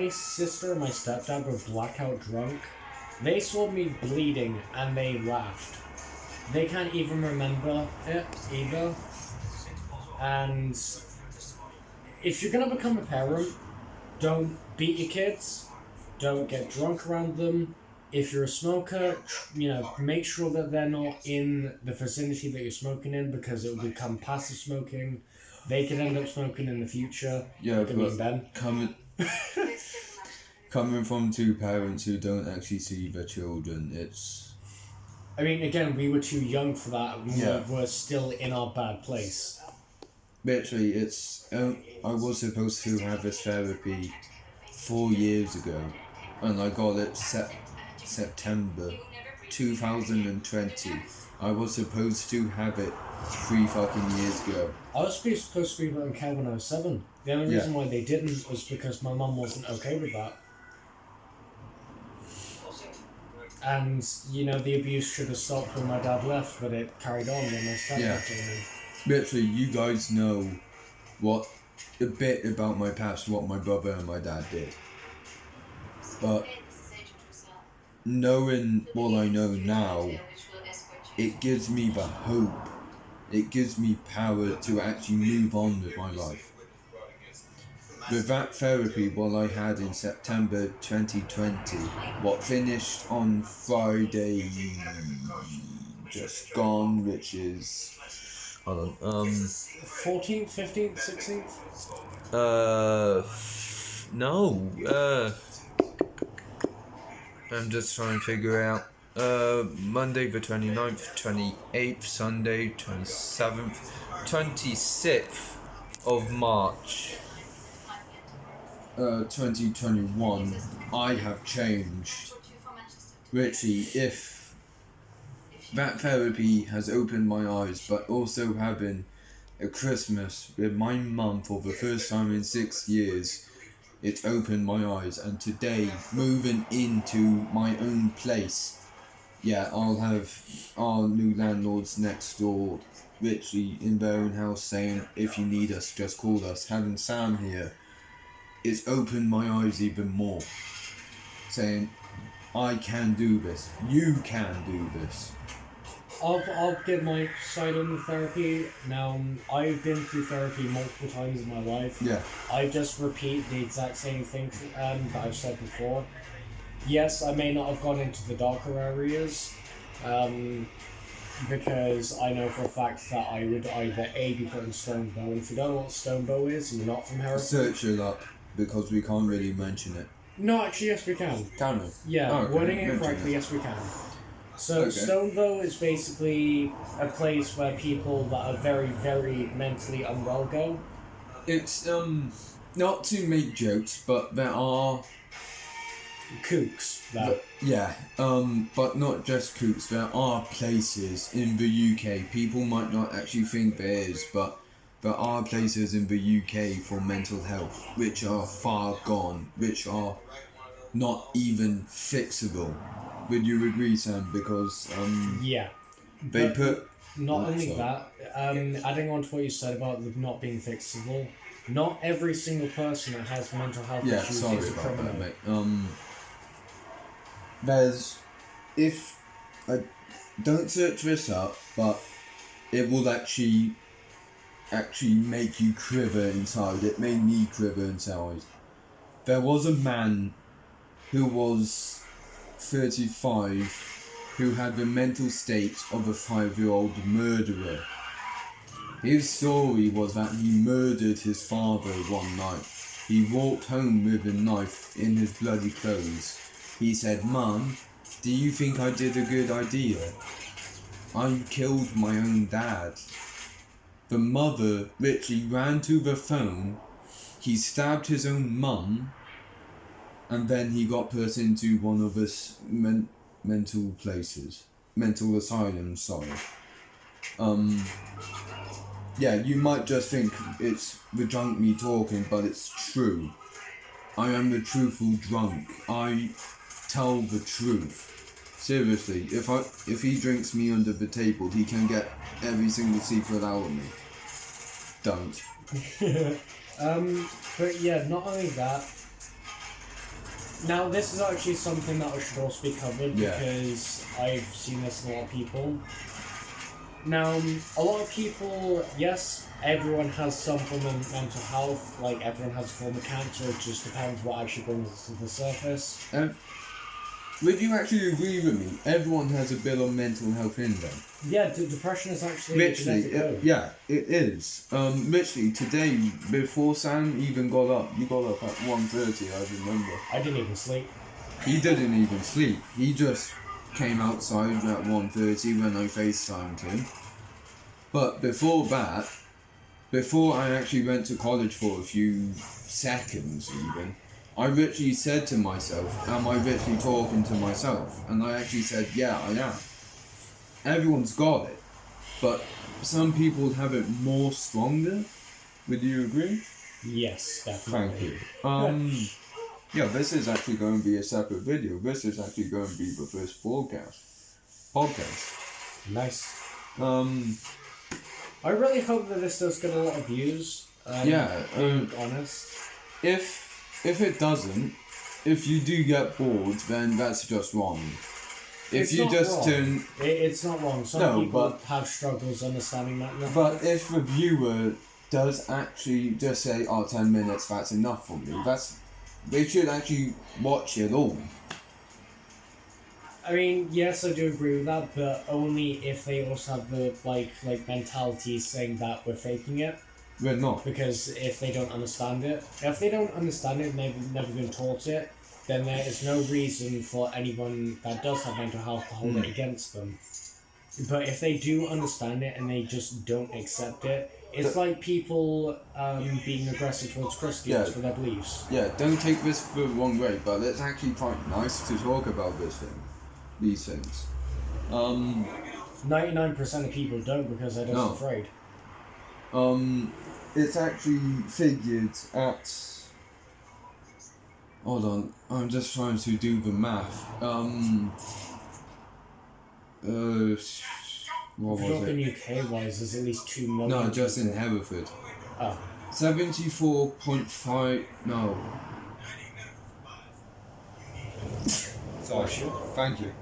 sister and my stepdad were blackout drunk. They saw me bleeding and they laughed. They can't even remember it either. And if you're gonna become a parent, don't beat your kids. Don't get drunk around them. If you're a smoker, make sure that they're not in the vicinity that you're smoking in because it will become passive smoking. They could end up smoking in the future. yeah, I mean, but Ben. coming from two parents who don't actually see their children, it's... I mean, again, we were too young for that. Yeah. We're still in our bad place. Literally, it's... I was supposed to have this therapy 4 years ago, and I got it September 2020. I was supposed to have it 3 fucking years ago. I was supposed to be in care when I was 7. The only reason why they didn't was because my mum wasn't okay with that. And, the abuse should have stopped when my dad left, but it carried on when my stepdad came in. Literally, you guys know a bit about my past, what my brother and my dad did. But knowing what I know now, it gives me the hope. It gives me power to actually move on with my life. With that therapy, what I had in September 2020, what finished on Friday just gone, which is... Hold on. 14th, 15th, 16th? No. I'm just trying to figure out. Monday the 29th, 28th, Sunday 27th, 26th of March. 2021. I have changed. Richie, if that therapy has opened my eyes, but also having a Christmas with my mum for the first time in 6 years, it opened my eyes. And today, moving into my own place, yeah, I'll have our new landlords next door, Richie, in their own house saying, if you need us, just call us. Having Sam here, it's opened my eyes even more, saying, I can do this. You can do this. I'll give my side on the therapy. Now, I've been through therapy multiple times in my life. Yeah. I just repeat the exact same thing that I've said before. Yes, I may not have gone into the darker areas, because I know for a fact that I would either A, be put in stone bow, and if you don't know what stone bow is, and you're not from Hereford... Search it up, because we can't really mention it. No, actually, yes we can. Can we? Yeah, Oh, okay. wording it Mention correctly, it. yes we can. So, Okay. Stonebow is basically a place where people that are very, very mentally unwell go. It's, not to make jokes, but there are... Kooks. That. Yeah, but not just kooks. There are places in the UK, people might not actually think there is, but there are places in the UK for mental health, which are far gone, which are not even fixable. Would you agree, Sam? Because, Yeah. they But put... Not Oh, only sorry. that, adding on to what you said about them not being fixable, not every single person that has mental health Yeah, issues sorry is a about criminal. that, mate. There's... If... I don't search this up, but it will actually make you quiver inside. It made me quiver inside. There was a man who was 35 who had the mental state of a 5-year-old murderer. His story was that he murdered his father one night. He walked home with a knife in his bloody clothes. He said, "Mum, do you think I did a good idea? I killed my own dad." The mother literally ran to the phone, he stabbed his own mum, and then he got put into one of his mental asylums, sorry. Yeah, you might just think it's the drunk me talking, but it's true. I am the truthful drunk. I tell the truth. Seriously, if he drinks me under the table, he can get every single secret out of me. Don't. But yeah, not only that. Now, this is actually something that should also be covered, Yeah. because I've seen this in a lot of people. Now, a lot of people, yes, everyone has some form of mental health, like everyone has a form of cancer, it just depends what actually brings it to the surface. Would you actually agree with me? Everyone has a bit of mental health in them. Yeah, depression is actually a Literally, genetic code. yeah, it is. Literally, today, before Sam even got up, you got up at 1:30, I remember. I didn't even sleep. He didn't even sleep. He just came outside at 1:30 when I FaceTimed him. But before that, before I actually went to college for a few seconds even, I literally said to myself, am I literally talking to myself? And I actually said, yeah, I am. Everyone's got it, but some people have it more stronger. Would you agree? Yes, Thank definitely. you. Yeah, this is actually going to be a separate video. This is actually going to be the first podcast. Nice. Um, I really hope that this does get a lot of views. Yeah, Being honest. if it doesn't, if you do get bored, then that's just wrong. If It's you not just wrong. turn, It's not wrong. Some No, people but- have struggles understanding that. but if the viewer does actually just say, "Oh, 10 minutes, that's enough for me," they should actually watch it all. I mean, yes, I do agree with that, but only if they also have the like mentality saying that we're faking it. We're not. Because if they don't understand it, and they've never been taught it, then there is no reason for anyone that does have mental health to hold it against them. But if they do understand it and they just don't accept it, it's like people being aggressive towards Christians Yeah. for their beliefs. Yeah, don't take this the wrong way, but it's actually quite nice to talk about these things. 99% of people don't because they're just No. afraid. It's actually figured at. Hold on, I'm just trying to do the math. What If you're was talking it? UK wise, there's at least 2 million. No, just in people. Hereford. Oh. 74.5. No. Sorry. Thank you.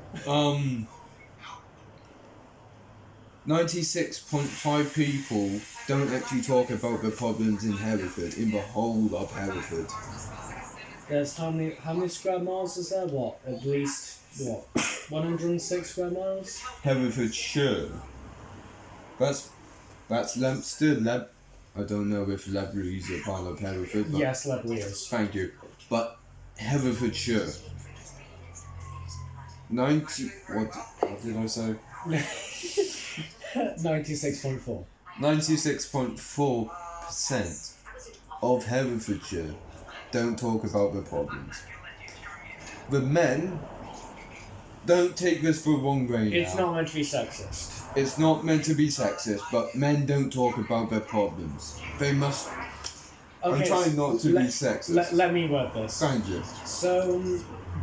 96.5 people don't actually talk about the problems in Hereford, in the whole of Hereford. There's how many square miles is there? What? At least, 106 square miles? Herefordshire. That's Lempster. I don't know if Ledbury is a part of Hereford, but Yes, Ledbury is. thank you. But Herefordshire. 90. What did I say? 96.4. 96.4% of Herefordshire don't talk about the problems. The men don't take this the wrong way It's now. not meant to be sexist. It's not meant to be sexist, but men don't talk about their problems. They must. I'm trying not to be sexist. Let me word this. Thank you. So,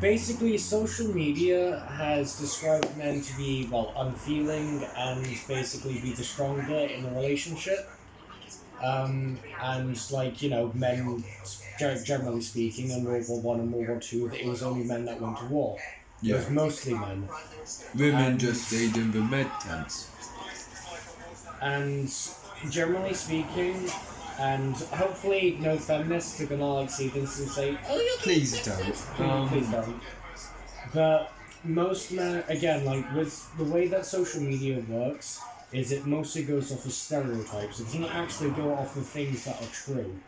basically, social media has described men to be, unfeeling and basically be the stronger in the relationship. And, men, generally speaking, in World War One and World War Two, it was only men that went to war. It was Yeah. mostly men. Women just stayed in the med tents. And generally speaking, and hopefully no feminists are gonna see this and say, "Oh, you're Please sexist." don't. Please don't. But most men, again, with the way that social media works, is it mostly goes off of stereotypes. It doesn't actually go off of things that are true.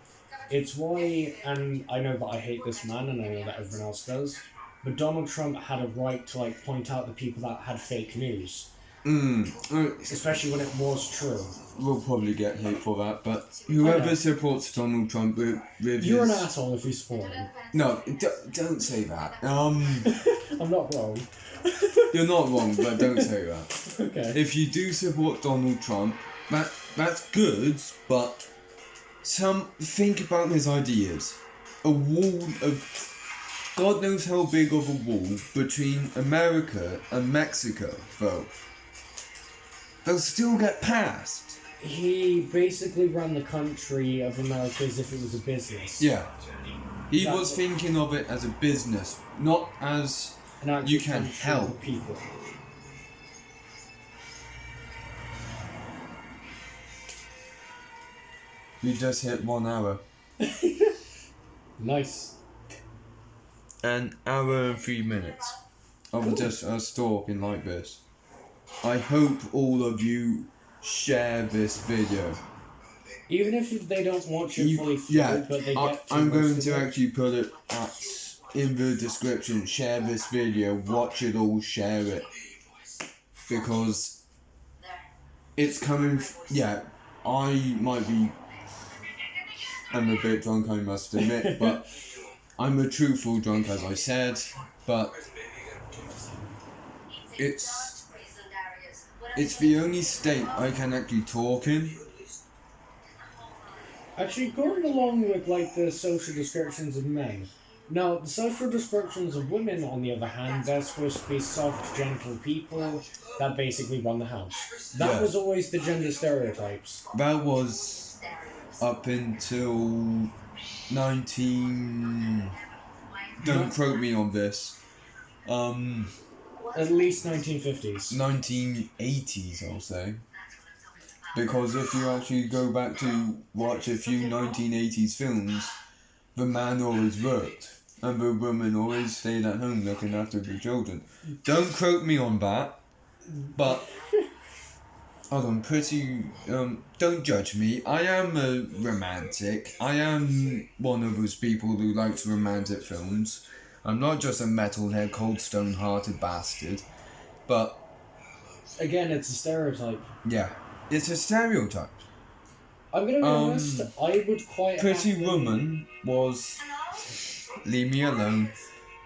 It's why, and I know that I hate this man, and I know that everyone else does, but Donald Trump had a right to point out the people that had fake news, especially when it was true. We'll probably get hate for that, but whoever Okay. supports Donald Trump with You're an his... asshole if you support him. No, don't say that. I'm not wrong. You're not wrong, but don't say that. Okay. If you do support Donald Trump, that's good, but think about his ideas. A wall of God knows how big of a wall between America and Mexico, though. They'll still get passed. He basically ran the country of America as if it was a business. Yeah. He That's was what- thinking of it as a business, not as An actual you can country of help. people. we just hit 1 hour. Nice. An hour and 3 minutes of just us talking like this. I hope all of you share this video. Even if they don't watch it fully through, Yeah, but they get I'm most going of to it. actually put it in the description. Share this video, watch it all, share it. Because it's coming. Yeah, I might be. I'm a bit drunk, I must admit, but I'm a truthful drunk, as I said. But it's the only state I can actually talk in. Actually, going along with the social descriptions of men. Now, the social descriptions of women, on the other hand, they're supposed to be soft, gentle people that basically run the house. That Yeah. was always the gender stereotypes. That was up until 19. Don't quote me on this. At least 1950s. 1980s, I'll say. Because if you actually go back to watch a few 1980s films, the man always worked, and the woman always stayed at home looking after the children. Don't quote me on that, but hold on, pretty, don't judge me. I am a romantic. I am one of those people who likes romantic films. I'm not just a metalhead, cold stone-hearted bastard. But, Again, it's a stereotype. yeah, it's a stereotype. I'm gonna be honest, I would quite Pretty happily- Woman was... Leave me alone.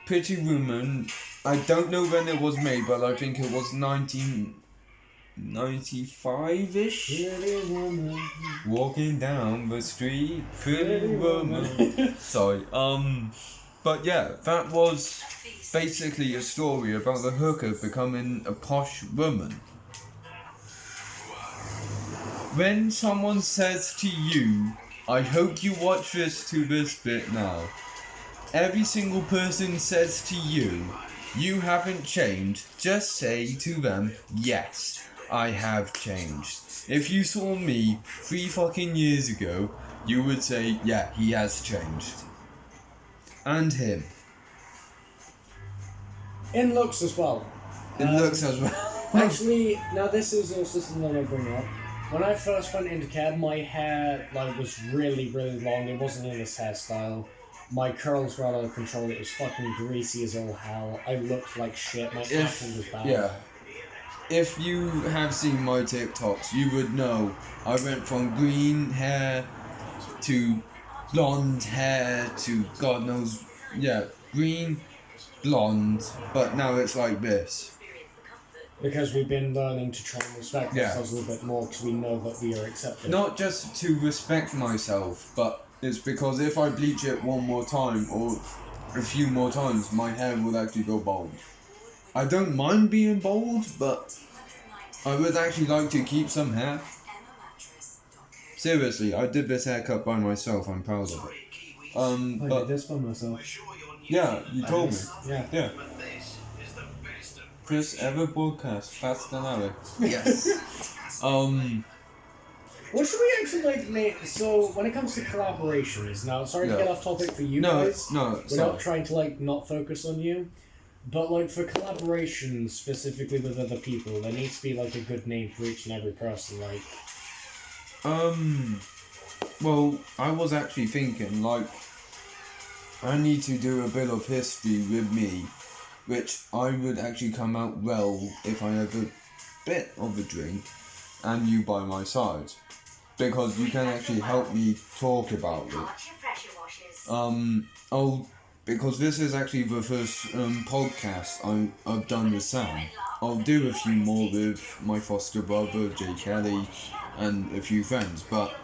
Pretty Woman, I don't know when it was made, but I think it was 1995-ish? Pretty woman. Walking down the street, pretty woman. Sorry, but yeah, that was basically a story about the hooker becoming a posh woman. When someone says to you, I hope you watch this bit now. Every single person says to you, you haven't changed, just say to them, yes, I have changed. If you saw me 3 fucking years ago, you would say, yeah, he has changed. And him. In looks as well. It looks as well. Actually, now this is also something I bring up. When I first went into CAD, my hair was really, really long. It wasn't in this hairstyle. My curls were out of control. It was fucking greasy as all hell. I looked like shit. My acting was bad. Yeah. If you have seen my TikToks, you would know I went from green hair to blonde hair to God knows, yeah, green, blonde, but now it's like this. Because we've been learning to try and respect Yeah. ourselves a little bit more because we know that we are accepted. Not just to respect myself, but it's because if I bleach it one more time or a few more times, my hair will actually go bald. I don't mind being bald, but I would actually like to keep some hair. Seriously, I did this haircut by myself, I'm proud of it. I did But this by myself. yeah, you told me. Yeah. Yeah. First ever podcast, faster than ever. Yes. What should we actually make? So when it comes to collaborations, now sorry to Yeah. get off topic for you No, guys. no, We're sorry. not trying to not focus on you, but for collaborations specifically with other people, there needs to be a good name for each and every person. Well, I was actually thinking, I need to do a bit of history with me, which I would actually come out well if I have a bit of a drink and you by my side. Because you can actually help me talk about it. Because this is actually the first podcast I've done with Sam. I'll do a few more with my foster brother, Jay Kelly, and a few friends, but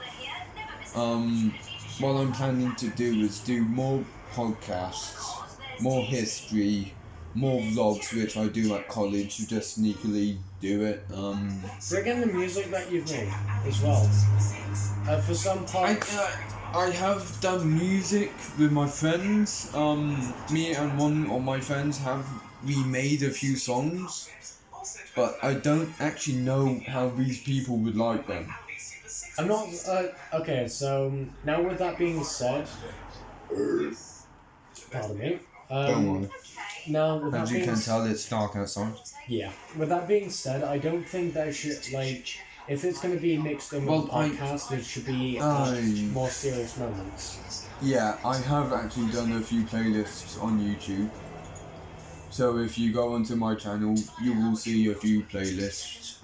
what I'm planning to do is do more podcasts, more history, more vlogs, which I do at college, just sneakily do it. Bring in the music that you've made as well. For some parts, I have done music with my friends. Me and one of my friends have remade a few songs, but I don't actually know how these people would like them. I'm not. Okay, so now with that being said, pardon me. Don't worry. Now with As that you being can tell, it's dark outside. Yeah. With that being said, I don't think that should if it's going to be mixed in with Well, the podcast, it should be more serious moments. Yeah, I have actually done a few playlists on YouTube. So if you go onto my channel, you will see a few playlists.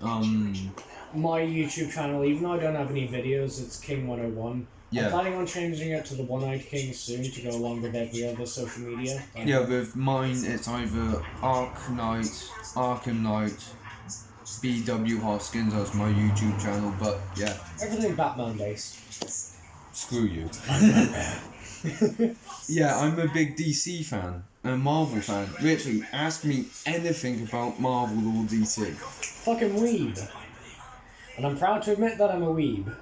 My YouTube channel, even though I don't have any videos, it's King101. Yeah. I'm planning on changing it to the One-Eyed King soon to go along with every other social media. Yeah, with mine, it's either Arkham Knight, BW Hoskins as my YouTube channel, but yeah, Everything Batman based. screw you. Yeah, I'm a big DC fan, a Marvel fan. Literally, ask me anything about Marvel or DC. Fucking weeb. And I'm proud to admit that I'm a weeb.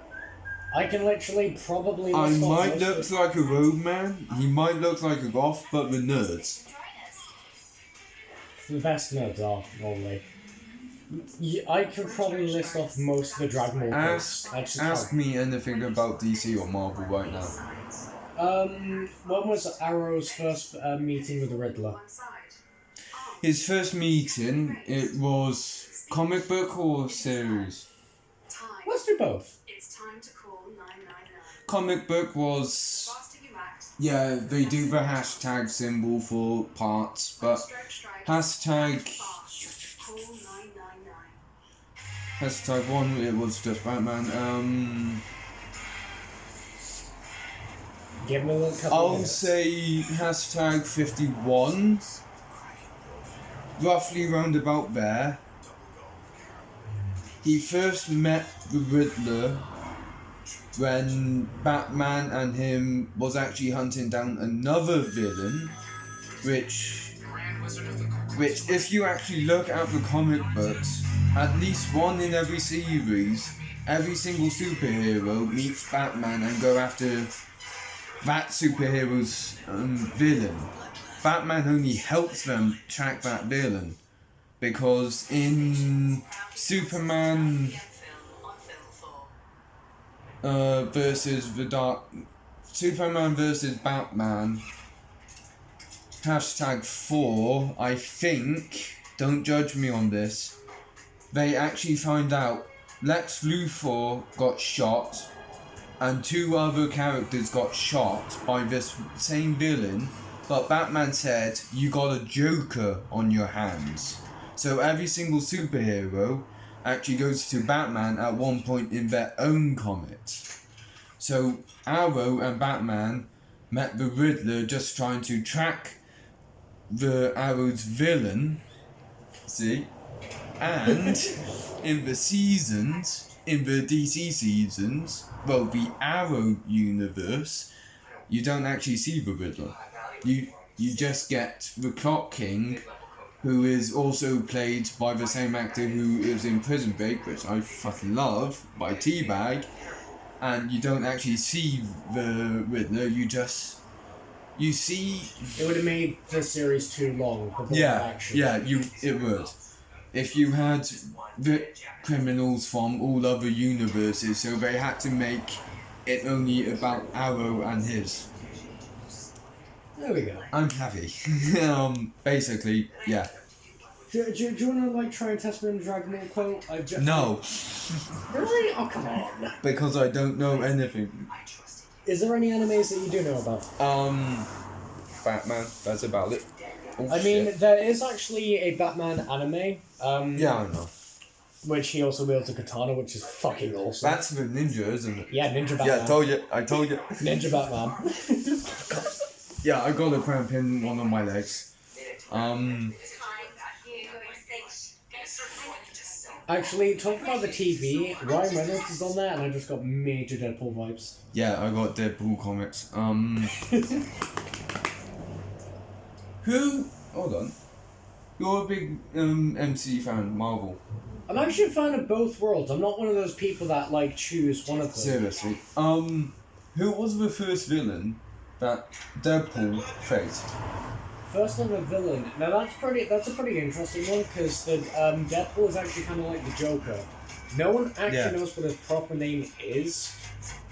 I can literally probably I list off might most look of- like a roadman, he might look like a goth, but we're nerds. The best nerds are, normally. I could probably list off most of the Dragon Ball books. Ask me anything about DC or Marvel right now. When was Arrow's first meeting with the Riddler? His first meeting, it was comic book or series? let's do both. It's time to call 999. Comic book was... Faster you act. Yeah, they do the hashtag symbol for parts, but hashtag... Call 999. Hashtag 1, it was just Batman. Give me a couple I'll minutes. say hashtag 51. Roughly round about there. He first met the Riddler when Batman and him was actually hunting down another villain, which if you actually look at the comic books, at least one in every series, every single superhero meets Batman and go after that superhero's villain. Batman only helps them track that villain, because in Superman Superman versus Batman, hashtag 4, I think, don't judge me on this, they actually find out Lex Luthor got shot and 2 other characters got shot by this same villain, but Batman said, you got a Joker on your hands. So every single superhero actually goes to Batman at one point in their own comics. So Arrow and Batman met the Riddler just trying to track the Arrow's villain, see? And in the seasons, in the DC seasons, well, the Arrow universe, you don't actually see the Riddler. You just get the Clock King, who is also played by the same actor who is in Prison Break, which I fucking love, by T-Bag, and you don't actually see the Riddler, you see... It would have made the series too long. It would. If you had the criminals from all other universes, so they had to make it only about Arrow and his. There we go. I'm happy. Basically, yeah. Do you want to try and test me on the Dragon Ball quote? No, Really? Oh, come on. because I don't know anything. Is there any animes that you do know about? Batman, that's about it. Oh, I mean, shit. there is actually a Batman anime. Yeah, I know. Which he also wields a katana, which is fucking awesome. That's the ninja, isn't it? Yeah, Ninja Batman. Yeah, I told you. Ninja Batman. Yeah, I got a cramp in one of my legs. Actually, talking about the TV, Ryan Reynolds is on there, and I just got major Deadpool vibes. Yeah, I got Deadpool comics. Hold on. You're a big MC fan, Marvel. I'm actually a fan of both worlds. I'm not one of those people that choose one of them. Seriously. Who was the first villain that Deadpool faced? First ever villain. Now that's a pretty interesting one, because the Deadpool is actually kind of like the Joker. No one actually knows what his proper name is.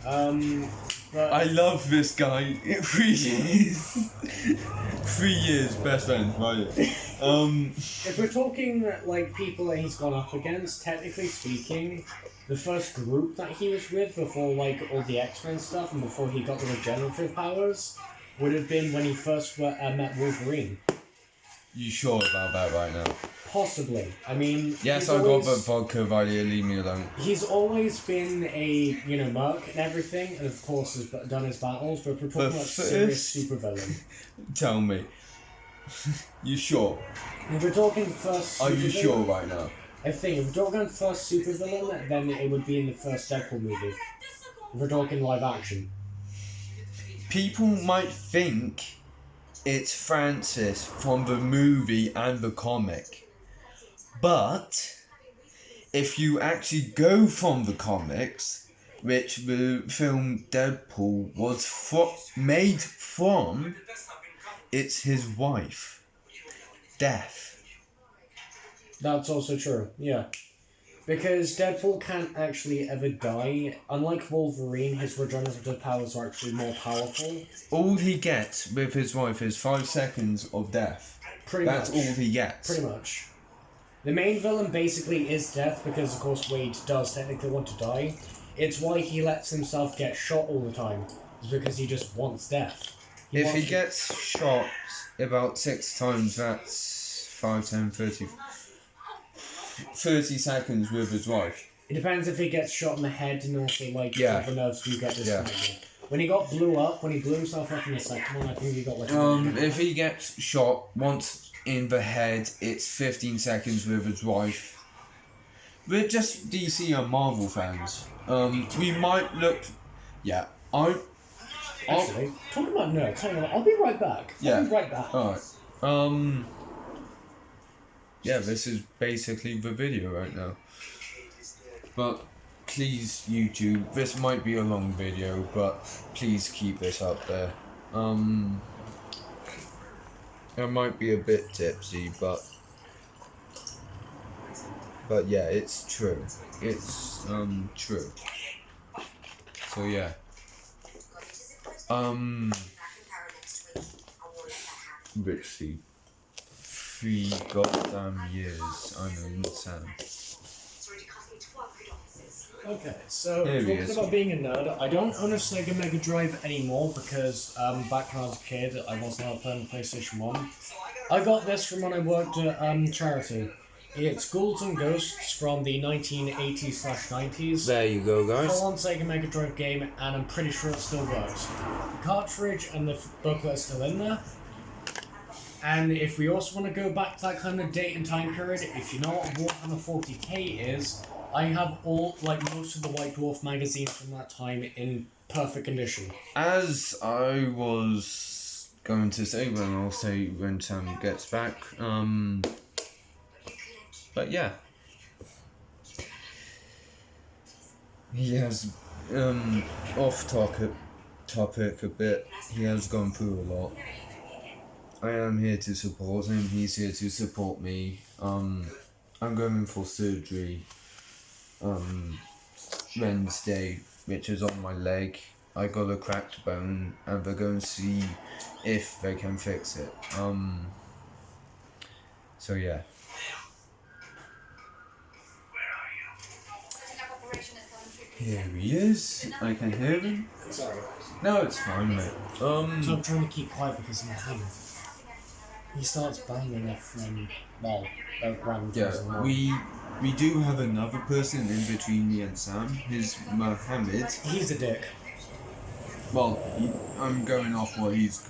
But I love this guy. 3 years. 3 years, best friends, right? if we're talking people that he's gone up against, technically speaking, the first group that he was with before all the X-Men stuff and before he got the regenerative powers would have been when he first met Wolverine. You sure about that right now? Possibly. I mean... Yes, I got the vodka right here, leave me alone. He's always been a, merc and everything, and of course has done his battles, but we're talking about serious supervillain. Tell me. You sure? If we're talking first Are you supervillain- sure right now? I think if we're talking first supervillain, then it would be in the first Deadpool movie. If we're talking live action. People might think it's Francis from the movie and the comic. But if you actually go from the comics, which the film Deadpool was made from, it's his wife, Death. That's also true, yeah. Because Deadpool can't actually ever die. Unlike Wolverine, his regenerative powers are actually more powerful. All he gets with his wife is 5 seconds of death. Pretty That's much. all he gets. Pretty much. The main villain basically is death because, of course, Wade does technically want to die. It's why he lets himself get shot all the time. It's because he just wants death. If he gets shot about 6 times, that's 5, 10, 30 seconds with his wife. It depends if he gets shot in the head and also, like, Yeah. the nerves do get Yeah. disconnected. When he got blew up, when he blew himself up in the second one, I think he got like... If he gets shot once in the head, it's 15 seconds with his wife. We're just DC and Marvel fans. We might look... Yeah, Actually, talking about nerds, hang on, I'll be right back. I'll be right back. Alright. Yeah, this is basically the video right now. But please, YouTube, this might be a long video, but please keep this up there. I might be a bit tipsy, but yeah, it's true. It's true. So yeah. Richie. 3 goddamn years I know Sam. Okay, so Here he talking is. about being a nerd, I don't own a Sega Mega Drive anymore because back when I was a kid, I wasn't allowed to play on PlayStation 1. I got this from when I worked at charity. It's Ghouls and Ghosts from the 1980s/90s. There you go, guys. Full-on Sega Mega Drive game, and I'm pretty sure it still works. The cartridge and the booklet are still in there. And if we also want to go back to that kind of date and time period, if you know what Warhammer 40k is, I have most of the White Dwarf magazines from that time in perfect condition. As I was going to say when Sam gets back, but yeah. He has, off topic a bit, he has gone through a lot. I am here to support him, he's here to support me. I'm going for surgery Wednesday, which is on my leg. I got a cracked bone and they're going to see if they can fix it. So yeah. Here he is. I can hear him. Sorry. No, it's fine, mate. So I'm trying to keep quiet because of my hand. He starts banging it from, around Yeah, we do have another person in between me and Sam. His Mohammed. He's a dick. Well, I'm going off what he's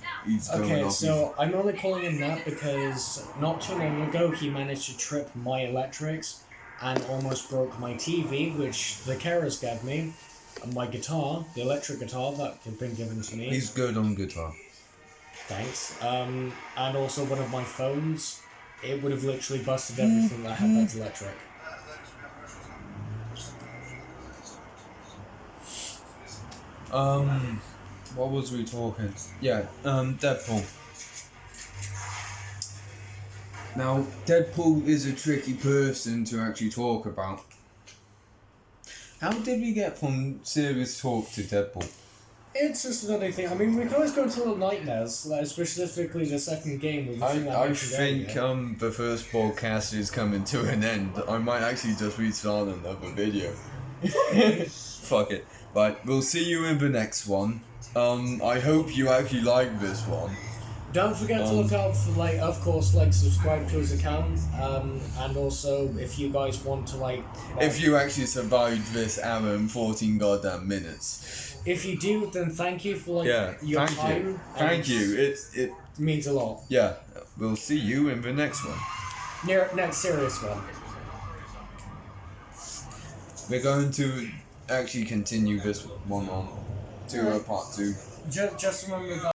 going Okay, off. so I'm only calling him that because not too long ago he managed to trip my electrics and almost broke my TV, which the carers gave me, and my guitar, the electric guitar that had been given to me. He's good on guitar. Thanks. And also one of my phones. It would have literally busted everything that had that's electric. What was we talking? Yeah, Deadpool. Now, Deadpool is a tricky person to actually talk about. How did we get from serious talk to Deadpool? It's just another thing. I mean, we can always go into Little Nightmares, like specifically the second game. I think the first podcast is coming to an end. I might actually just restart another video. Fuck it. Right, we'll see you in the next one. I hope you actually like this one. Don't forget to look out for, of course, subscribe to his account, and also, if you guys want to, if you actually survived this hour and 14 goddamn minutes. If you do, then thank you for, your time. Thank you. It means a lot. Yeah, we'll see you in the next one. Next serious one. We're going to actually continue this one on to part 2. Just remember, guys.